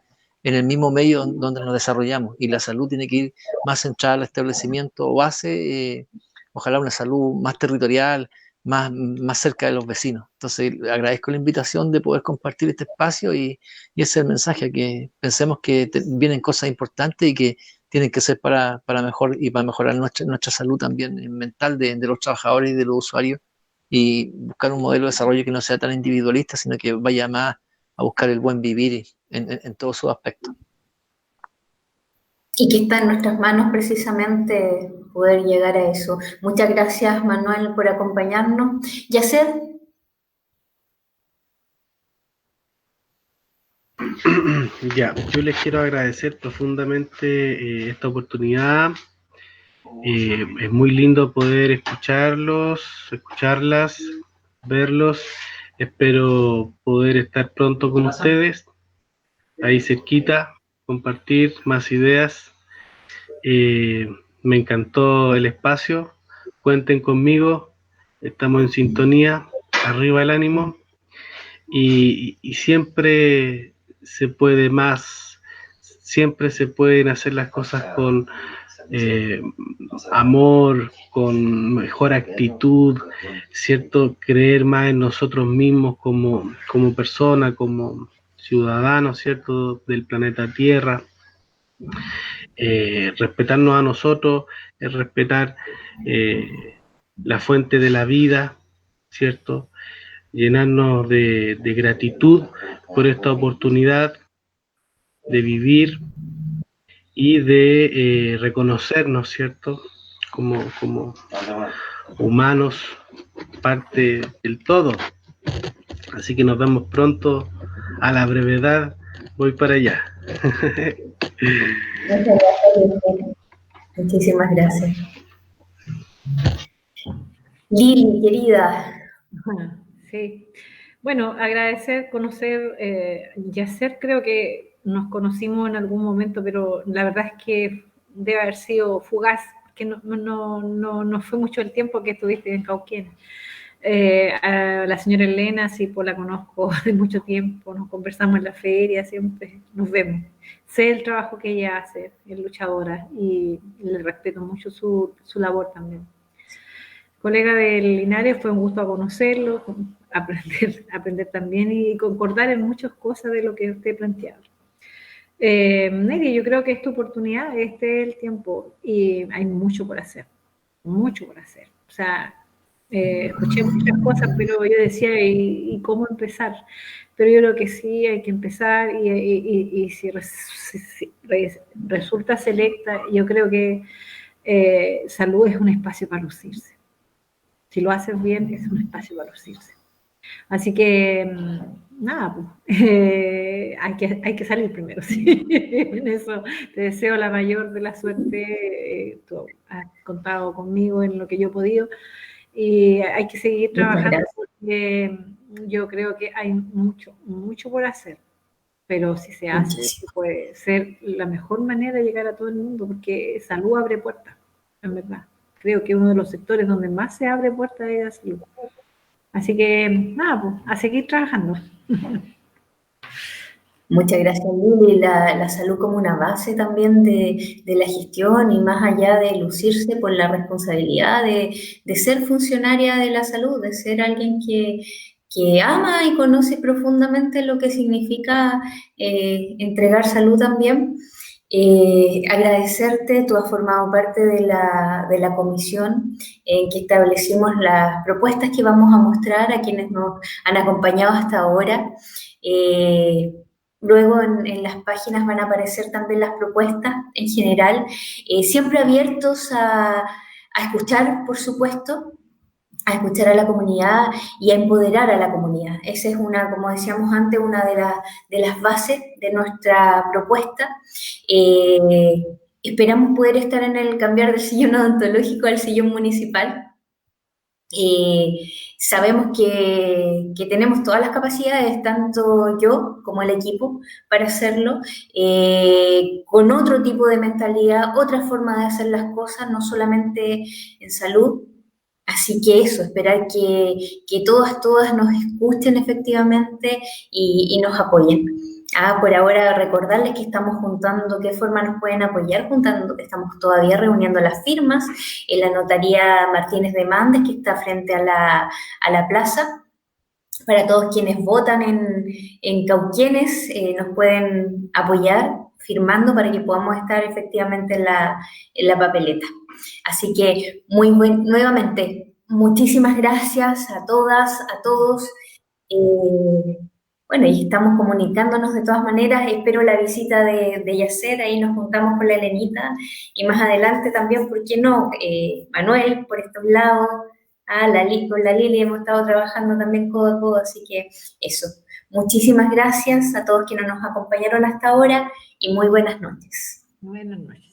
en el mismo medio donde nos desarrollamos, y la salud tiene que ir más centrada al establecimiento base, ojalá una salud más territorial, más cerca de los vecinos. Entonces agradezco la invitación de poder compartir este espacio y ese es el mensaje, que pensemos que vienen cosas importantes y que tienen que ser para mejor y para mejorar nuestra salud también mental de los trabajadores y de los usuarios, y buscar un modelo de desarrollo que no sea tan individualista, sino que vaya más a buscar el buen vivir en todos sus aspectos. Y que está en nuestras manos precisamente poder llegar a eso. Muchas gracias, Manuel, por acompañarnos. Yacer. Ya, yo les quiero agradecer profundamente esta oportunidad. Es muy lindo poder escucharlas, verlos. Espero poder estar pronto con ustedes, ahí cerquita, compartir más ideas. Me encantó el espacio. Cuenten conmigo, estamos en sintonía, arriba el ánimo, y siempre se puede más, siempre se pueden hacer las cosas con amor, con mejor actitud, ¿cierto? Creer más en nosotros mismos como personas, como ciudadanos, ¿cierto? Del planeta Tierra. Respetarnos a nosotros es respetar la fuente de la vida, ¿cierto? Llenarnos de gratitud por esta oportunidad de vivir y de reconocernos, ¿cierto? Como humanos, parte del todo. Así que nos vemos pronto, a la brevedad, voy para allá. Muchísimas gracias. Lili, querida. Sí. Bueno, agradecer, conocer, Yacer, creo que nos conocimos en algún momento, pero la verdad es que debe haber sido fugaz, que no fue mucho el tiempo que estuviste en Cauquenes. A la señora Elena, sí, pues la conozco de mucho tiempo, nos conversamos en la feria, siempre nos vemos. Sé el trabajo que ella hace, es luchadora, y le respeto mucho su labor también. Colega del Linares, fue un gusto conocerlo, aprender también y concordar en muchas cosas de lo que usted planteaba. Neri, yo creo que esta oportunidad, este es el tiempo, y hay mucho por hacer, mucho por hacer. O sea, escuché muchas cosas, pero yo decía, ¿y cómo empezar? Pero yo creo que sí, hay que empezar, y si resulta selecta, yo creo que salud es un espacio para lucirse. Si lo haces bien, es un espacio para lucirse. Así que, nada, pues, hay que salir primero, sí. En eso te deseo la mayor de la suerte. Tú has contado conmigo en lo que yo he podido, y hay que seguir trabajando, porque yo creo que hay mucho por hacer, pero si se hace, puede ser la mejor manera de llegar a todo el mundo, porque salud abre puertas, en verdad. Creo que uno de los sectores donde más se abre puertas es la salud. Así que, nada, pues, a seguir trabajando. Muchas gracias, Lili. La salud como una base también de la gestión, y más allá de lucirse por la responsabilidad de ser funcionaria de la salud, de ser alguien que ama y conoce profundamente lo que significa entregar salud también. Agradecerte, tú has formado parte de la comisión en que establecimos las propuestas que vamos a mostrar a quienes nos han acompañado hasta ahora. Luego en las páginas van a aparecer también las propuestas en general, siempre abiertos a escuchar, por supuesto, a escuchar a la comunidad y a empoderar a la comunidad. Esa es una, como decíamos antes, una de las bases de nuestra propuesta. Esperamos poder estar en el cambiar del sillón odontológico al sillón municipal. Sabemos que tenemos todas las capacidades, tanto yo como el equipo, para hacerlo, con otro tipo de mentalidad, otra forma de hacer las cosas, no solamente en salud. Así que eso, esperar que todas nos escuchen efectivamente y nos apoyen. Por ahora recordarles que estamos juntando qué forma nos pueden apoyar, juntando que estamos todavía reuniendo las firmas en la notaría Martínez de Mandes, que está frente a la plaza. Para todos quienes votan en Cauquenes, nos pueden apoyar firmando para que podamos estar efectivamente en la papeleta. Así que, nuevamente, muchísimas gracias a todas, a todos. Bueno, y estamos comunicándonos de todas maneras. Espero la visita de Yacer, ahí nos juntamos con la Elenita. Y más adelante también, ¿por qué no? Manuel, por estos lados. Con la Lili hemos estado trabajando también codo a codo, así que eso. Muchísimas gracias a todos quienes nos acompañaron hasta ahora y muy buenas noches. Buenas noches.